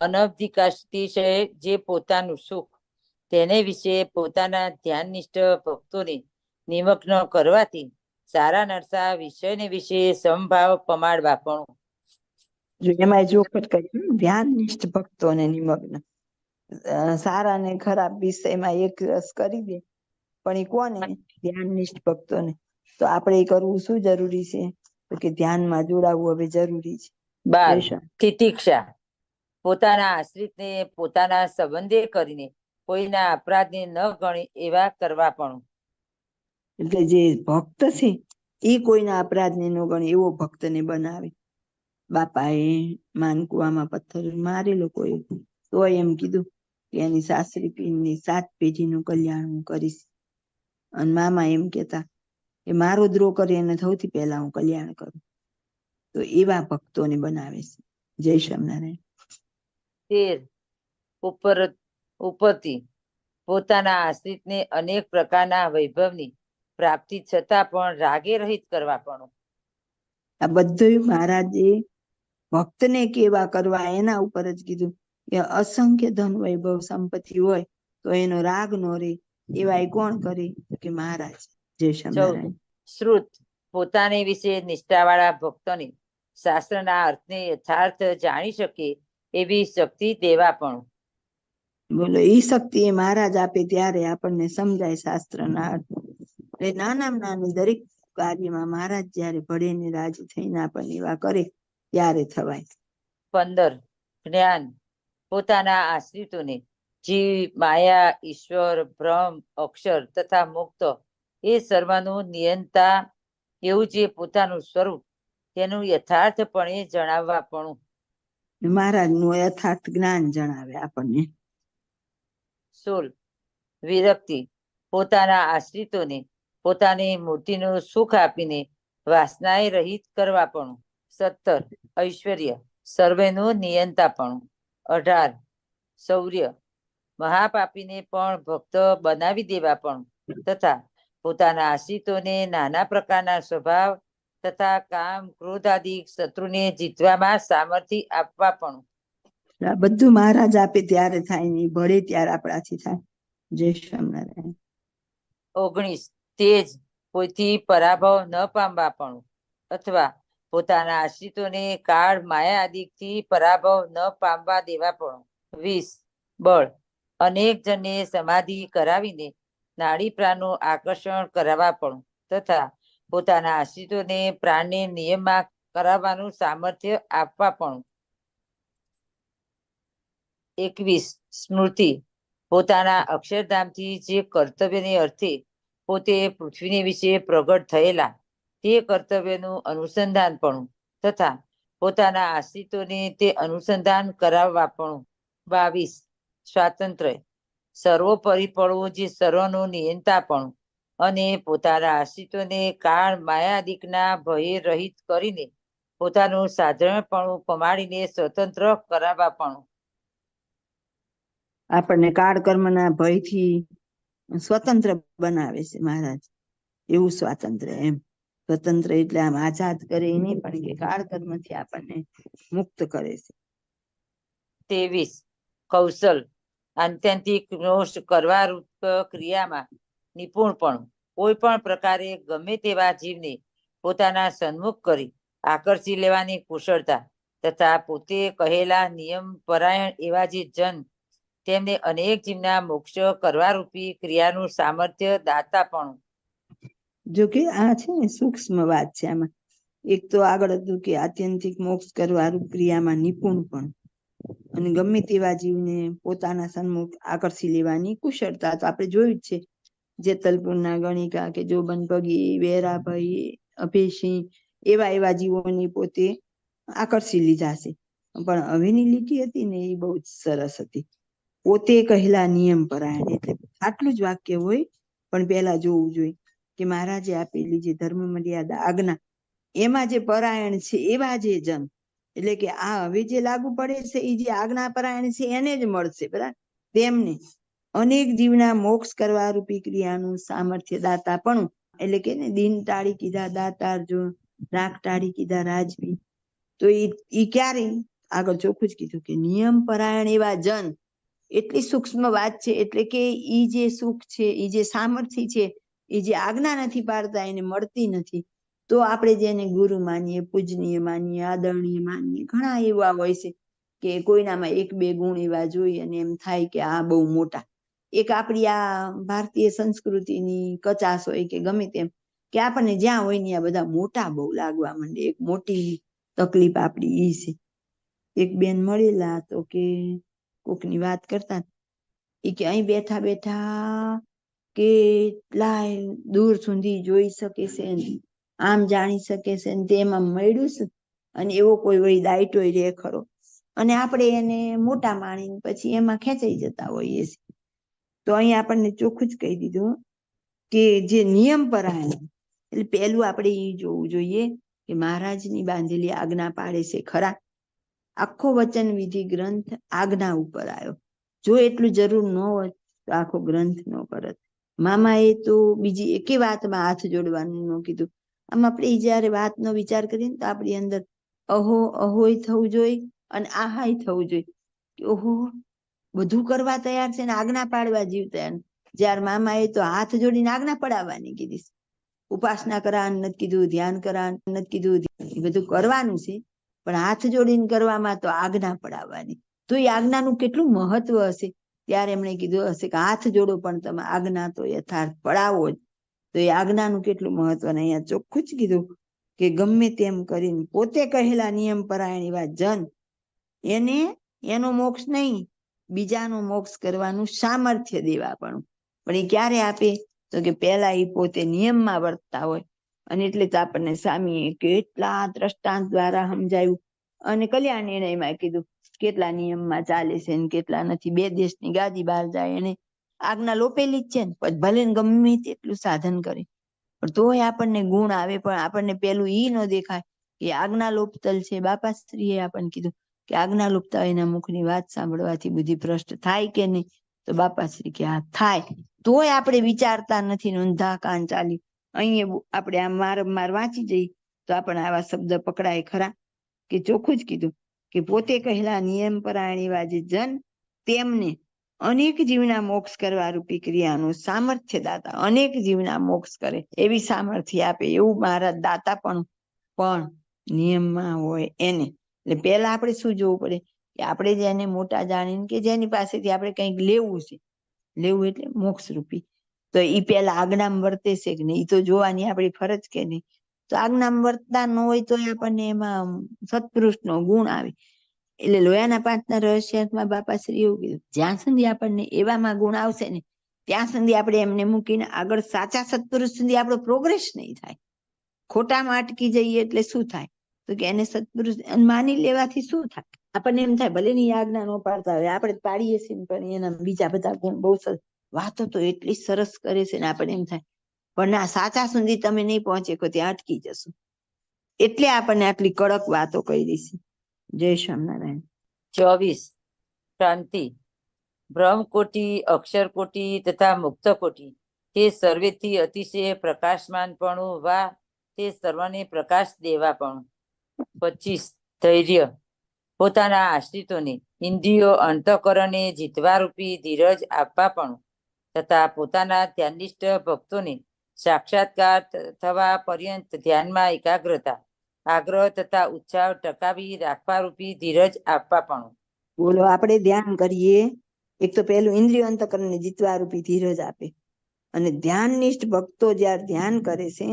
અનવધિકાતિશય જે પોતાનું સુખ તેને વિશે પોતાના ધ્યાનનિષ્ઠ ભક્તોને નિમગ્ન કરવાથી સારા નરસા વિષયને વિશે સમભાવ પમાડવા પણ. એમાં ચોખટ કરી, ધ્યાનનિષ્ઠ ભક્તોને નિમગ્ન. સારા ને ખરાબ વિષયમાં એક રસ કરી દે, પણ એ કોને? ધ્યાનનિષ્ઠ ભક્તોને. તો આપણે એ કરવું શું જરૂરી છે? તો કે ધ્યાનમાં જોડાવવું હવે જરૂરી છે. 12 તિતિક્ષા, પોતાના આશ્રિતને પોતાના સંબંધે કરીને કોઈના અપરાધને ન ગણી એવા કરવા પણ. એટલે જે ભક્ત છે એ કોઈના અપરાધને ન ગણે એવો ભક્તને બનાવે. બાપાએ માનકુવામાં પથ્થર મારેલો કોઈ, તો એમ કીધું કે એની સાસરી પીરની 7 પેઢીનું કલ્યાણ હું કરીશ. અને મામા એમ કેતા કે મારો દ્રોહ કરે એને સૌથી પહેલા હું કલ્યાણ કરું. તો એવા ભક્તોને બનાવે છે. જય સ્વામિનારાયણ. 13 ઉપરથી, પોતાના આશ્રિતને અનેક પ્રકારના વૈભવની પ્રાપ્તિ છતાં પણ રાગે રહિત કરવા પણ. આ બધું મહારાજે ભક્તને કેવા કરવા એના ઉપર જ કીધું કે અસંખ્ય ધન વૈભવ સંપત્તિ હોય તો એનો રાગ નો રે, એવા એ કોણ કરે? કે મહારાજ. જય 14 સ્વામિનારાયણ. શ્રુત, પોતાને વિશે નિષ્ઠાવાળા ભક્તોને શાસ્ત્રના અર્થને યથાર્થ જાણી શકે એવી શક્તિ દેવા પણ. બોલો, ઈ શક્તિ એ મહારાજ આપે ત્યારે આપણને સમજાય શાસ્ત્રના અર્થ. એટલે નાનામાં નાની દરેક કાર્યમાં મહારાજ જયારે ભળે ને રાજી થઈને આપણને એવા કરે ત્યારે થવાય. 15 જ્ઞાન, પોતાના આશ્રિતોને જીવ, માયા, ઈશ્વર, બ્રહ્મ, અક્ષર તથા મુક્ત એ સર્વનું નિયંતા એવું જે પોતાનું સ્વરૂપ તેનું યથાર્થપણે જણાવવા પણ. મહારાજનું યથાર્થ જ્ઞાન જણાવે આપણને. 16 વિરક્તિ, પોતાના આશ્રિતોને પોતાની મૂર્તિનું સુખ આપીને વાસનાએ રહિત કરવા પણ. 17 ઐશ્વર્ય, સર્વેનું નિયંતા પણ. 18 શૌર્ય, મહાપાપીને પણ ભક્ત બનાવી દેવા પણ તથા પોતાના આશ્રિતોને નાના પ્રકારના સ્વભાવ તથા કામ, ક્રોધ આદિ શત્રુને જીતવામાં સામર્થ્ય આપવા પણ. આ બધું મહારાજ આપે ત્યારે થાય ને ભળે ત્યારે આપણાથી થાય. જય સ્વામિનારાયણ. 19 તેજ, કોઈથી પરાભવ ન પામવા પણ અથવા પોતાના આશ્રિતોને કાળ, માયા આદિથી પરાભવ ન પામવા દેવા પણ. 20 બળ, અનેક જણને સમાધિ કરાવીને નાડી પ્રાણનું આકર્ષણ કરાવવા પણ તથા પોતાના આશ્રિતોને પ્રાણને નિયમમાં કરાવવાનું સામર્થ્ય આપવા પણ. 21 સ્મૃતિ, પોતાના અક્ષરધામથી જે કર્તવ્યને અર્થે પોતે પૃથ્વીને વિશે પ્રગટ થયેલા તે કર્તવ્યનું અનુસંધાન પણ તથા પોતાના આશ્રિતોને તે અનુસંધાન કરાવવા પણ. 22 સ્વાતંત્ર્ય, સર્વોપરી પડવું જે સર્વનું નિયંતા પણ અને પોતાના આશ્રિતોને કાળ, માયા આદિકના ભયે રહિત કરીને પોતાનું સાધારણપણું પમાડીને સ્વતંત્ર કરાવવા પણ. આપણને કાળ કર્મના ભયથી સ્વતંત્ર બનાવે છે મહારાજ. એવું સ્વાતંત્ર્ય એમ. સ્વતંત્ર એટલે આમ આઝાદ કરે નહીં, પણ કે કાળ કર્મથી આપણને મુક્ત કરે છે. 23 કૌશલ, આત્યંતિક રોષ કરવા રૂપ ક્રિયામાં નિપુણ પણ કોઈ પણ પ્રકારે ગમે તેવા જીવને પોતાના સન્મુખ કરી આકર્ષી લેવાની કુશળતા તથા પોતે કહેલા નિયમ પરાયણ એવા જે જન તેમને અનેક જીવના મોક્ષ કરવા રૂપી ક્રિયાનું સામર્થ્ય દાતા પણ. જો કે આ છે ને સૂક્ષ્મ વાત છે. આમાં એક તો આગળ હતું કે આત્યંતિક મોક્ષ કરવા ક્રિયામાં નિપુણ પણ, અને ગમે તેવા જીવને પોતાના સન્મુખ આકર્ષી લેવાની કુશળતા તો આપણે જોયું જ છે. જેતલપુરના ગણિકા કે જોબન પગી, વેરાભાઈ, અભયસિંહ એવા જીવોની પોતે આકર્ષી લીધા છે. પણ હવેની લીટી હતી ને એ બહુ જ સરસ હતી. પોતે કહેલા નિયમ પરાયણ, એટલે આટલું જ વાક્ય હોય પણ પેલા જોવું જોઈએ કે મહારાજે આપેલી જે ધર્મ મર્યાદા આજ્ઞા એમાં જે પરાયણ છે એવા જે જન, એટલે કે આ હવે જે લાગુ પડે છે એ જે આજ્ઞા પરાયણ છે એને જ મળશે બરાબર. તેમને અનેક જીવના મોક્ષ કરવા રૂપી ક્રિયાનું સામર્થ્ય દાતા પણ, એટલે કે ને દિન ટાળી કીધા દાતાર, જો રાખ ટાળી કીધા રાજવી. તો ઈ ક્યારે? આગળ ચોખ્ખું જ કીધું કે નિયમ પરાયણ એવા જન. એટલી સૂક્ષ્મ વાત છે, એટલે કે ઈ જે સુખ છે, ઈ જે સામર્થ્ય છે, એ જે આજ્ઞા નથી પાડતા એને મળતી નથી. તો આપણે જેને ગુરુ માનીએ, પૂજનીય માનીએ, આદરણીય માનીએ, ઘણા એવા હોય છે કે કોઈનામાં એક બે ગુણ એવા જોઈ અને એમ થાય કે આ બહુ મોટા. એક આપણી આ ભારતીય સંસ્કૃતિની કચાશ હોય કે ગમે તેમ, કે આપણને જ્યાં હોય ને આ બધા મોટા બહુ લાગવા માંડે. એક મોટી તકલીફ આપણી ઈ છે. એક બેન મળેલા તો કે કોકની વાત કરતા, એ કે અહીં બેઠા બેઠા કેટલાય દૂર સુધી જોઈ શકે છે, આમ જાણી શકે છે, તેમાં મળ્યું છે. અને એવો કોઈ વળી દાયટો રે ખરો, અને આપણે એને મોટા માણીને પછી એમાં ખેંચાઈ જતા હોઈએ છીએ. તો અહીં આપણને ચોખ્ખું જ કહી દીધું કે જે નિયમ પરાયણ, એટલે પહેલું આપણે એ જોવું જોઈએ કે મહારાજની બાંધેલી આજ્ઞા પાળે છે ખરા. આખો વચન વિધિ ગ્રંથ આજ્ઞા ઉપર આવ્યો. જો એટલું જરૂર ન હોય તો આખો ગ્રંથ ન કરત. મામાએ તો બીજી એકે વાતમાં હાથ જોડવાનું ન કીધું. આમ આપણે જયારે વાતનો વિચાર કરીએ ને તો આપણી અંદર અહો અહોય થવું જોઈએ અને આહાય થવું જોઈએ કે ઓહો બધું કરવા તૈયાર છે ને આજ્ઞા પાડવા જીવ તૈયાર. જયારે મામાએ તો હાથ જોડીને આજ્ઞા પડાવવાની કીધી. ઉપાસના કરવાનું નથી કીધું, ધ્યાન કરવાનું નથી કીધું, એ બધું કરવાનું છે, પણ હાથ જોડીને કરવામાં તો આજ્ઞા પડાવવાની. તો એ આજ્ઞાનું કેટલું મહત્વ હશે. ત્યારે એમણે કીધું હશે કે હાથ જોડો પણ તમે આજ્ઞા તો યથાર્થ પડાવો જ. તો એ આજ્ઞાનું કેટલું મહત્વ. અહીંયા ચોખ્ખું જ કીધું કે ગમે તેમ કરીને પોતે કહેલા નિયમ પરાયણ એવા જન, એને એનો મોક્ષ નહીં, બીજાનો મોક્ષ કરવાનું સામર્થ્ય દેવા પણ એ ક્યારે આપે તો કે પેલા એ પોતે નિયમમાં વર્તતા હોય. અને એટલે તો આપણને સ્વામીએ કેટલા દ્રષ્ટાંત દ્વારા સમજાયું અને કલ્યાણ નિર્ણયમાં કીધું કેટલા નિયમમાં ચાલે છે ને કેટલા નથી. 2 દેશની ગાદી બહાર જાય એને આજ્ઞા લોપેલી જ છે ને, પછી ભલે ગમે તેટલું સાધન કરે પણ તોય આપણને ગુણ આવે. પણ આપણને પેલું ઈ ન દેખાય કે આજ્ઞા લોપતલ છે. બાપાશ્રીએ આપણને કીધું કે આજ્ઞા લોપતા એના મુખની વાત સાંભળવાથી બુદ્ધિ ભ્રષ્ટ થાય કે નહીં? તો બાપાશ્રી કે હા થાય. તોય આપણે વિચારતા નથી, નોંધા કાન ચાલી. અહીંયા આપણે આમ વારંવાર વાંચી જઈએ તો આપણે આવા શબ્દ પકડાય ખરા. કે ચોખ્ખું જ કીધું કે પોતે કહેલા નિયમ પરાયણ એવા જે જન, તેમને અનેક જીવના મોક્ષ કરવા રૂપી ક્રિયાનું સામર્થ્ય દાતા. અનેક જીવના મોક્ષ કરે એવી સામર્થ્ય આપે એવું મહારાજ દાતા પણ નિયમમાં હોય એને. એટલે પેલા આપણે શું જોવું પડે કે આપણે જેને મોટા જાણીને કે જેની પાસેથી આપણે કંઈક લેવું છે, લેવું એટલે મોક્ષ રૂપી, તો એ પેલા આજ્ઞામાં વર્તે છે કે નહીં એ તો જોવાની આપણી ફરજ કે નહીં. તો આજ્ઞામાં વર્તતા ન હોય તો આપણને એમાં સત્પુરુષનો ગુણ આવે. એટલે લોયાના પાંચના રહસ્યમાં બાપાશ્રી એવું કીધું, જ્યાં સુધી આપણને એવામાં ગુણ આવશે ને ત્યાં સુધી આપણે એમને મૂકીને આગળ સાચા સત્પુરુષ સુધી આપણો પ્રોગ્રેસ નહીં થાય. ખોટામાં અટકી જઈએ એટલે શું થાય તો કે એને સત્પુરુષ માની લેવાથી શું થાય? આપણને એમ થાય ભલે ની આજ્ઞા ન પાડતા હોય, આપણે પાડીએ છીએ પણ એના બીજા બધા ગુણ બહુ સરસ, વાતો તો એટલી સરસ કરે છે ને આપણને એમ થાય પણ ના, સાચા સુધી તમે નહીં પહોંચે તો ત્યાં અટકી જશો. એટલે આપણને આટલી કડક વાતો કરી છે. જય સ્વામિનારાયણ. 24 શાંતિ. બ્રહ્મકોટી, અક્ષરકોટી તથા મુક્તકોટી તે સર્વેથી અતિશય પ્રકાશમાનપણું, વા તે સર્વને પ્રકાશ દેવાપણું. 25 ધૈર્ય. પોતાના આશ્રિતોને ઇન્દ્રિયો અંતઃકરણને જીતવા રૂપી ધીરજ આપવાપણું તથા પોતાના ધ્યાનિષ્ઠ ભક્તોને સાક્ષાત્કાર થવા પર્યંત ધ્યાનમાં એકાગ્રતા, આગ્રહ તથા ઉત્સાહ ટકાવી રાખવા રૂપી ધીરજ આપવાપણું. બોલો, આપણે ધ્યાન કરીએ એક તો પેલું ઇન્દ્રિય અંતઃકરણને જીતવા રૂપી ધીરજ આપે. અને ધ્યાનનિષ્ઠ ભક્તો જયારે ધ્યાન કરે છે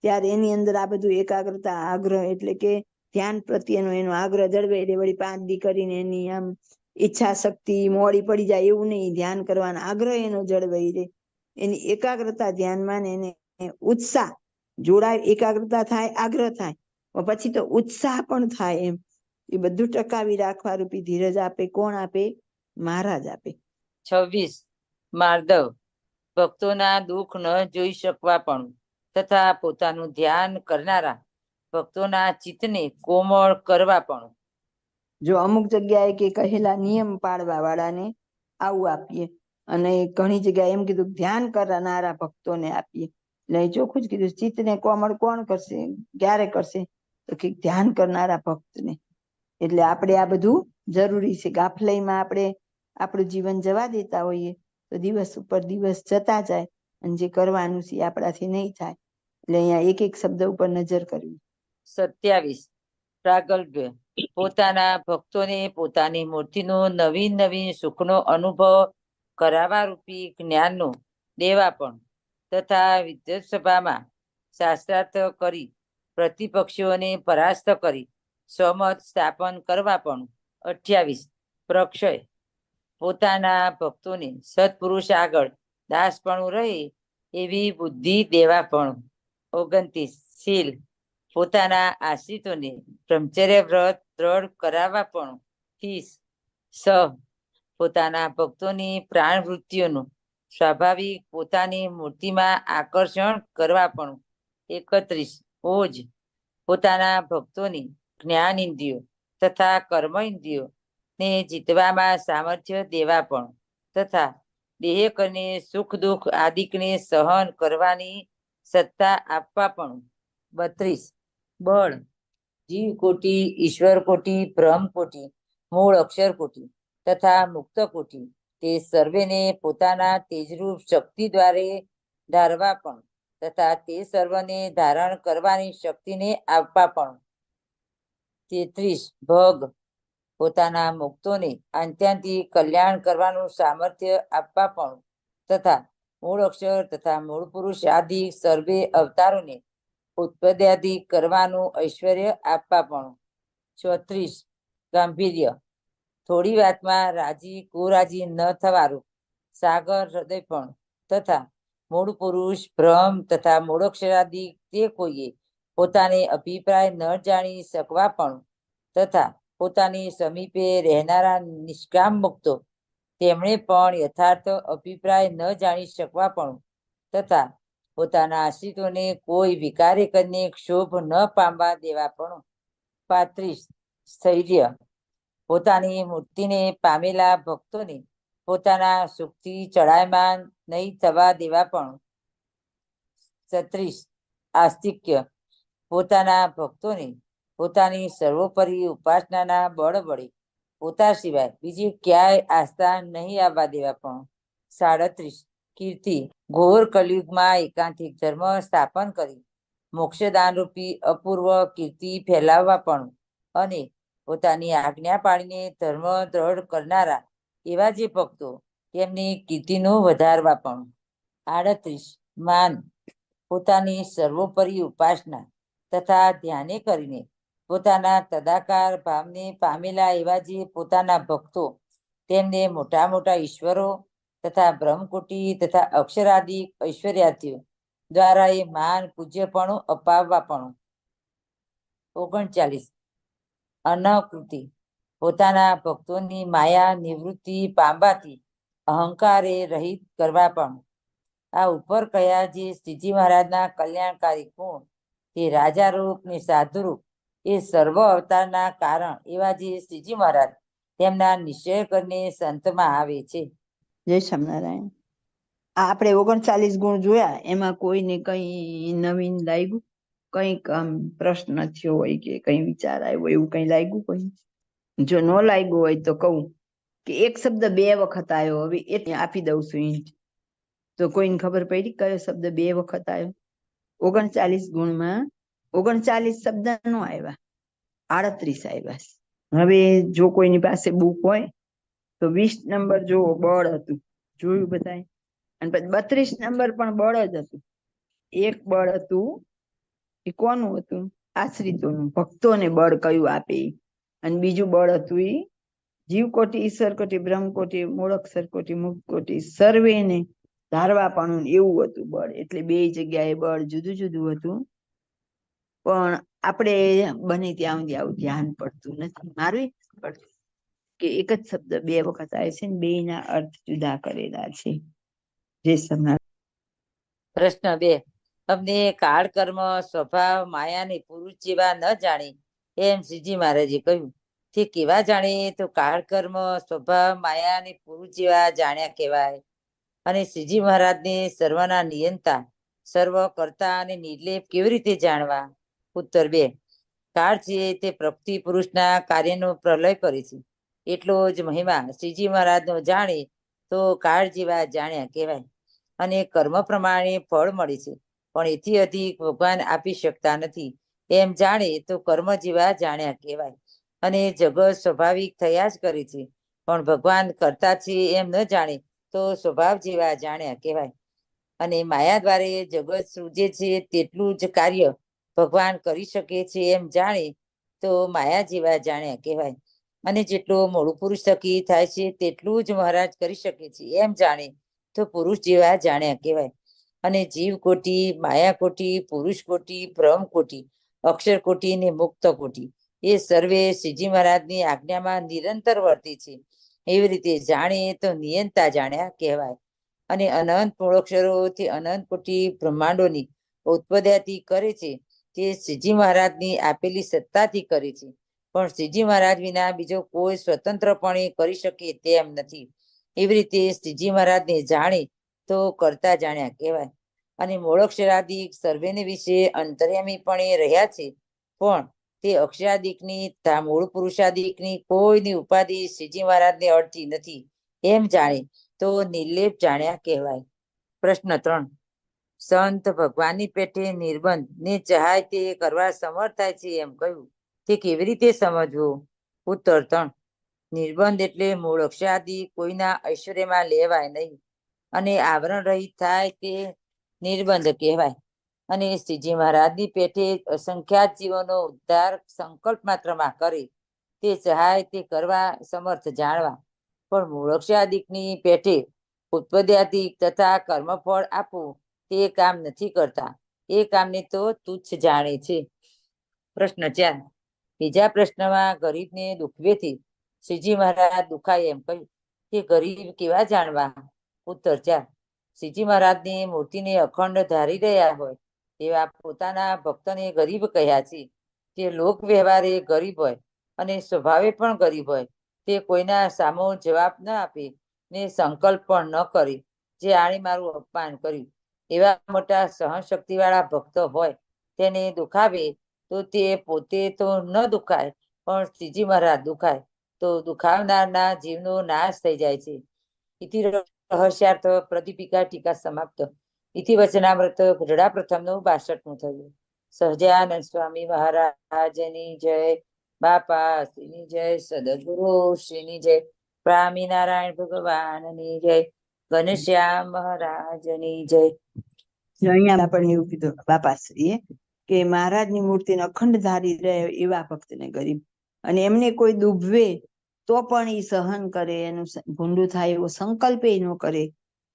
ત્યારે એની અંદર આ બધું એકાગ્રતા, આગ્રહ એટલે કે ધ્યાન પ્રત્યેનો એનો આગ્રહ જળવાઈ રહે. વળી 5 દી કરીને એની આમ ઈચ્છા શક્તિ મોડી પડી જાય એવું નહીં. ધ્યાન કરવાનો આગ્રહ એનો જળવાઈ રહે, એની એકાગ્રતા ધ્યાનમાં ને એને ઉત્સાહ જોડાય. એકાગ્રતા થાય, આગ્રહ થાય, પછી તો ઉત્સાહ પણ થાય. એમ એ બધું ટકાવી રાખવા રૂપી ધીરજ આપે. કોણ આપે? મહારાજ આપે. 26 માર્દવ. ભક્તોના દુઃખ ન જોઈ શકવાપણું તથા પોતાનું ધ્યાન કરનારા ભક્તોના ચિત્તને કોમળ કરવાપણું. જો અમુક જગ્યાએ કે કહેલા નિયમ પાળવા વાળાને આવું આપીએ, અને ઘણી જગ્યાએ એમ કીધું ધ્યાન કરનારા ભક્તોને આપીએ. એટલે ચોખ્ખું જ કીધું ચિત્તને કોમળ કોણ કરશે, ક્યારે કરશે તો કે ધ્યાન કરનારા ભક્તને. એટલે આપણે આ બધું જરૂરી છે. ગાફલઈમાં આપણે આપણું જીવન જવા દેતા હોઈએ તો દિવસ ઉપર દિવસ જતા જાય અને જે કરવાનું છે આપણાથી નહીં થાય. એટલે અહીંયા એક એક શબ્દ ઉપર નજર કરવી. 27 પ્રાગલ્ભ્ય. પોતાના ભક્તોને પોતાની મૂર્તિનો નવીન નવીન સુખનો અનુભવ કરાવવા રૂપી જ્ઞાનનો દેવાપણ તથા વિદ્વત્સભામાં શાસ્ત્રાર્થ કરી પ્રતિપક્ષીઓને પરાસ્ત કરી સ્વમત સ્થાપન કરવા પણ. 28 પ્રક્ષય પોતાના ભક્તોને સત્પુરુષ આગળ દાસપણું રહે એવી બુદ્ધિ દેવાપણું. 29 શીલ પોતાના આશ્રિતોને બ્રહ્મચર્ય વ્રત દ્રઢ કરાવવા પણ. 30 સ પોતાના ભક્તોની પ્રાણ વૃત્તિઓનું સ્વાભાવિક પોતાની મૂર્તિમાં આકર્ષણ કરવા પણ. 31 ઓજ પોતાના ભક્તોની જ્ઞાન ઇન્દ્રિયો તથા કર્મ ઇન્દ્રિયો ને જીતવામાં સામર્થ્ય દેવા પણ તથા દેહ કરીને સુખ દુઃખ આદિકને સહન કરવાની સત્તા આપવા પણ. 32 બળ જીવ કોટી ઈશ્વર કોટી બ્રહ્મ કોટી મૂળ અક્ષર કોટી તથા મુક્ત કોટી તે સર્વેને પોતાના તેજરૂપ શક્તિ દ્વારે ધારવા પણ તથા તે સર્વને ધારણ કરવાની શક્તિને આપવા પણ. 33 ભગ પોતાના મુક્તોને આત્યંતિક કલ્યાણ કરવાનું સામર્થ્ય આપવા પણ તથા મૂળ અક્ષર તથા મૂળ પુરુષ આદિ સર્વે અવતારોને ઉત્પત્તિ કરવાનું ઐશ્વર્ય આપવા પણ. 34 ગાંભીર્ય થોડી વાતમાં રાજી કુરાજી ન થવાનું સાગર હૃદય પણ તથા મૂળ પુરુષ બ્રહ્મ તથા મૂળોક્ષરાદિ તે કોઈએ પોતાને અભિપ્રાય ન જાણી શકવા પણ તથા પોતાની સમીપે રહેનારા નિષ્કામ મુક્તો તેમણે પણ યથાર્થ અભિપ્રાય ન જાણી શકવા પણ તથા પોતાના આશ્રિતોને કોઈ વિકારી કરીને ક્ષોભ ન પામવા દેવા પણ. 35 સ્થૈર્ય પોતાની મૂર્તિને પામેલા ભક્તોને પોતાના સુખથી ચડાયમાન નહીં થવા દેવા પણ. 36 આસ્તિક્ય પોતાના ભક્તોને પોતાની સર્વોપરી ઉપાસનાના બળ વડે પોતા સિવાય બીજી ક્યાંય આસ્થા નહીં આવવા દેવા પણ. 37 કીર્તિ ઘોર કલયુગમાં એકાંતિક ધર્મ સ્થાપન કરી મોક્ષદાન રૂપી અપૂર્વ કીર્તિ ફેલાવવા પણ અને પોતાની આજ્ઞા પાડીને ધર્મ દ્રઢ કરનારા એવા જે ભક્તો તેમની કીર્તિનું વધારવા પણ. 38 માન પોતાની સર્વોપરી ઉપાસના તથા ધ્યાને કરીને પોતાના તદાકાર ભાવને પામેલા એવા જે પોતાના ભક્તો તેમને મોટા મોટા ઈશ્વરો તથા બ્રહ્મકુટી તથા અક્ષરાદિક ઐશ્વર્યાર્થીઓ દ્વારા એ માન પૂજ્યપણું અપાવવા પણ. 39 અનકૃતિ પોતાના ભક્તોની માયા નિવૃત્તિ પામવાથી અહંકારે રહિત કરવા પણ. આ ઉપર કયા જે શ્રીજી મહારાજના કલ્યાણકારી ગુણ તે રાજા રૂપ ને સાધુ રૂપ એ સર્વ અવતારના કારણ એવા જે શ્રીજી મહારાજ તેમના નિશ્ચય કરીને સંતમાં આવે છે. જય સ્વામિનારાયણ. આપણે 39 ગુણ જોયા, એમાં કોઈને કઈ નવીન લાગ્યું, કઈક આમ પ્રશ્ન થયો હોય કે કઈ વિચાર આવ્યો એવું કઈ લાગ્યું? કોઈ જો ન લાગ્યું હોય તો કહું કે એક શબ્દ 2 વખત આવ્યો, હવે એ આપી દઉં છું હિન્ટ. તો કોઈને ખબર પડી કયો શબ્દ 2 વખત આવ્યો? 39 ગુણમાં 39 શબ્દ નો આવ્યા, 38 આવ્યા. હવે જો કોઈની પાસે બુક હોય તો 20 નંબર જો બળ હતું, જોયું બધાય? અને પછી 32 નંબર પણ બળ જ હતું. એક બળ હતું એ કોનું હતું? આશ્રિતોનું, ભક્તોને બળ કયું આપે. અને બીજું બળ હતું એ જીવકોટી ઈશ્વર કોટી બ્રહ્મકોટી મૂળક્ષર કોટી મુક્ત કોટી સર્વેને ધારવા પણ એવું હતું બળ. એટલે 2 જગ્યાએ બળ જુદું જુદું હતું, પણ આપણે બને ત્યાં સુધી આવું ધ્યાન પડતું નથી. મારું પડતું કે એક જ શબ્દ 2 વખત આવે છે ને 2 ના અર્થ જુદા કરેલા છે. જે સમય પ્રશ્ન 2 અમને કાળ કર્મ સ્વભાવ માયાને પુરુષ જેવા ન જાણી એમ શ્રીજી મહારાજે કહ્યું. તે કેવા જાણે? તો કાળ કર્મ સ્વભાવ માયા અને પુરુષ જેવા જાણ્યા કહેવાય. અને શ્રીજી મહારાજને સર્વના નિયંતા સર્વ કરતા અને નિર્લેપ કેવી રીતે જાણવા? ઉત્તર 2 કાળ છે તે પ્રકૃતિ પુરુષના કાર્યનો પ્રલય કરે છે, એટલો જ મહિમા શ્રીજી મહારાજનો જાણે તો કાળ જેવા જાણ્યા કહેવાય. અને કર્મ પ્રમાણે ફળ મળે છે, પણ એથી અધિક ભગવાન આપી શકતા નથી એમ જાણે તો કર્મ જેવા જાણ્યા કહેવાય. અને જગત સ્વાભાવિક થયા જ કરે છે, પણ ભગવાન કરતા છે એમ ન જાણે તો સ્વભાવ જેવા જાણ્યા કહેવાય. અને માયા દ્વારે જગત સૃજે છે તેટલું જ કાર્ય ભગવાન કરી શકે છે એમ જાણે તો માયા જેવા જાણ્યા કહેવાય. અને જેટલો મૂળ પુરુષ થકી થાય છે તેટલું જ મહારાજ કરી શકે છે એમ જાણે તો પુરુષ જેવા જાણ્યા કહેવાય. અને જીવ કોટી, માયા કોટી, પુરુષ કોટી, બ્રહ્મ કોટી, અક્ષર કોટી ને મુક્ત કોટી એ સર્વે શ્રીજી મહારાજની આજ્ઞામાં નિરંતર વર્તે છે. એવી રીતે જાણે તો નિયંતા જાણ્યા કહેવાય. અને અનંત મૂળાક્ષરોથી અનંત કોટી બ્રહ્માંડોની ઉત્પત્તિ કરે છે તે શ્રીજી મહારાજની આપેલી સત્તાથી કરે છે. પણ શ્રીજી મહારાજ વિના બીજો કોઈ સ્વતંત્રપણે કરી શકે તેમ નથી. એવી રીતે શ્રીજી મહારાજને જાણે તો કરતા જાણ્યા કહેવાય. અને મૂળાક્ષરાદિ સર્વેને વિશે અંતર્યામીપણે રહ્યા છે, પણ તે અક્ષરાદિકની મૂળ પુરુષાદિકની કોઈની ઉપાધિ શ્રીજી મહારાજને અડતી નથી એમ જાણે તો નિર્લેપ જાણ્યા કહેવાય. પ્રશ્ન 3. સંત ભગવાનની પેટે નિર્બંધ ને ચાહે તે કરવા સમર્થ થાય છે એમ કહ્યું, તે કેવી રીતે સમજવું? ઉત્તર 3. નિર્બંધ એટલે મૂળ અક્ષરાદિ કોઈના ઐશ્વર્યમાં લેવાય નહીં અને આવરણ રહિત થાય તે નિર્બંધ કહેવાય. અને શ્રીજી મહારાજની પેટે અસંખ્યાત જીવોનો ઉદ્ધાર સંકલ્પ માત્રમાં કરે તે ચાહે તે કરવા સમર્થ જાણવા. પણ મૂળક્ષાદિકની પેટે ઉત્પદ્યાદિક તથા કર્મફળ આપવું તે કામ નથી કરતા, એ કામને તો તુચ્છ જાણે છે. પ્રશ્ન 4. બીજા પ્રશ્નમાં ગરીબને દુખવેથી શ્રીજી મહારાજ દુખાય એમ કહ્યું, કે ગરીબ કેવા જાણવા? ઉત્તર 4. શ્રીજી મહારાજની મૂર્તિને અખંડ ધારી રહ્યા હોય તેવા પોતાના ભક્તને ગરીબ કહ્યા છે. તે લોક વ્યવહારે ગરીબ હોય અને સ્વભાવે પણ ગરીબ હોય, તે કોઈના સામો જવાબ ન આપે ને સંકલ્પ પણ ન કરે, જે આણે મારું અપમાન કર્યું એવા મોટા સહનશક્તિ વાળા ભક્તો હોય તેને દુખાવે તો તે પોતે તો ન દુખાય પણ શ્રીજી મહારાજ દુખાય તો દુખાવનારના જીવનો નાશ થઈ જાય છે. ઇતિ રહસ્યાર્થ પ્રદીપિકા ટીકા સમાપ્ત. ઇતિ વચનામૃત ગઢડા પ્રથમનું 62મું થયું. સહજાનંદ સ્વામી મહારાજની જય, બાપા શ્રીની જય, સદગુરુ શ્રીની જય, સ્વામિનારાયણ ભગવાનની જય, ઘનશ્યામ મહારાજની જય. અહીંયા આપણે એવું કીધું બાપાશ્રીએ કે મહારાજની મૂર્તિને અખંડ ધારી રહે એવા ભક્તને ગરીબ, અને એમને કોઈ દુભવે તો પણ એ સહન કરે, એનું ભૂંડું થાય એવો સંકલ્પ ન કરે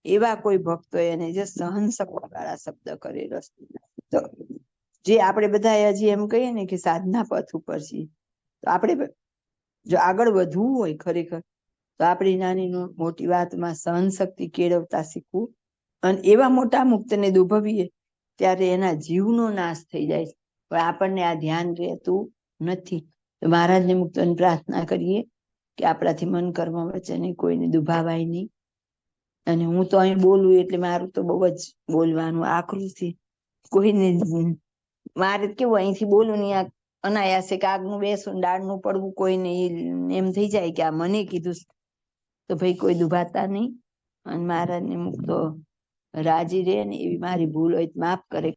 એવા કોઈ ભક્તો એને જે સહન શક્તિ વાળા શબ્દ કરેલો. તો જે આપણે બધા હજી એમ કહીએ ને કે સાધના પથ ઉપર છીએ, તો આપણે જો આગળ વધવું હોય ખરેખર તો આપણી નાની મોટી વાતમાં સહન શક્તિ કેળવતા શીખવું. અને એવા મોટા મુક્તને દુભવીએ ત્યારે એના જીવનો નાશ થઈ જાય છે. પણ આપણને આ ધ્યાન રહેતું નથી. તો મહારાજને મુક્તોની પ્રાર્થના કરીએ કે આપણાથી મન કર્મ વચને કોઈને દુભાવાય નહીં. અને હું તો અહીં બોલું એટલે મારું તો બહુ જ બોલવાનું આકરું છે. કોઈને મારે કેવું અહીંથી બોલું ને અનાયાસે કાગનું બેસું ડાળનું પડવું કોઈને એમ થઈ જાય કે આ મને કીધું, તો ભાઈ કોઈ દુભાતા નહીં. અને મહારાજને મુક્તો રાજી રહે ને એવી મારી ભૂલ હોય માફ કરે.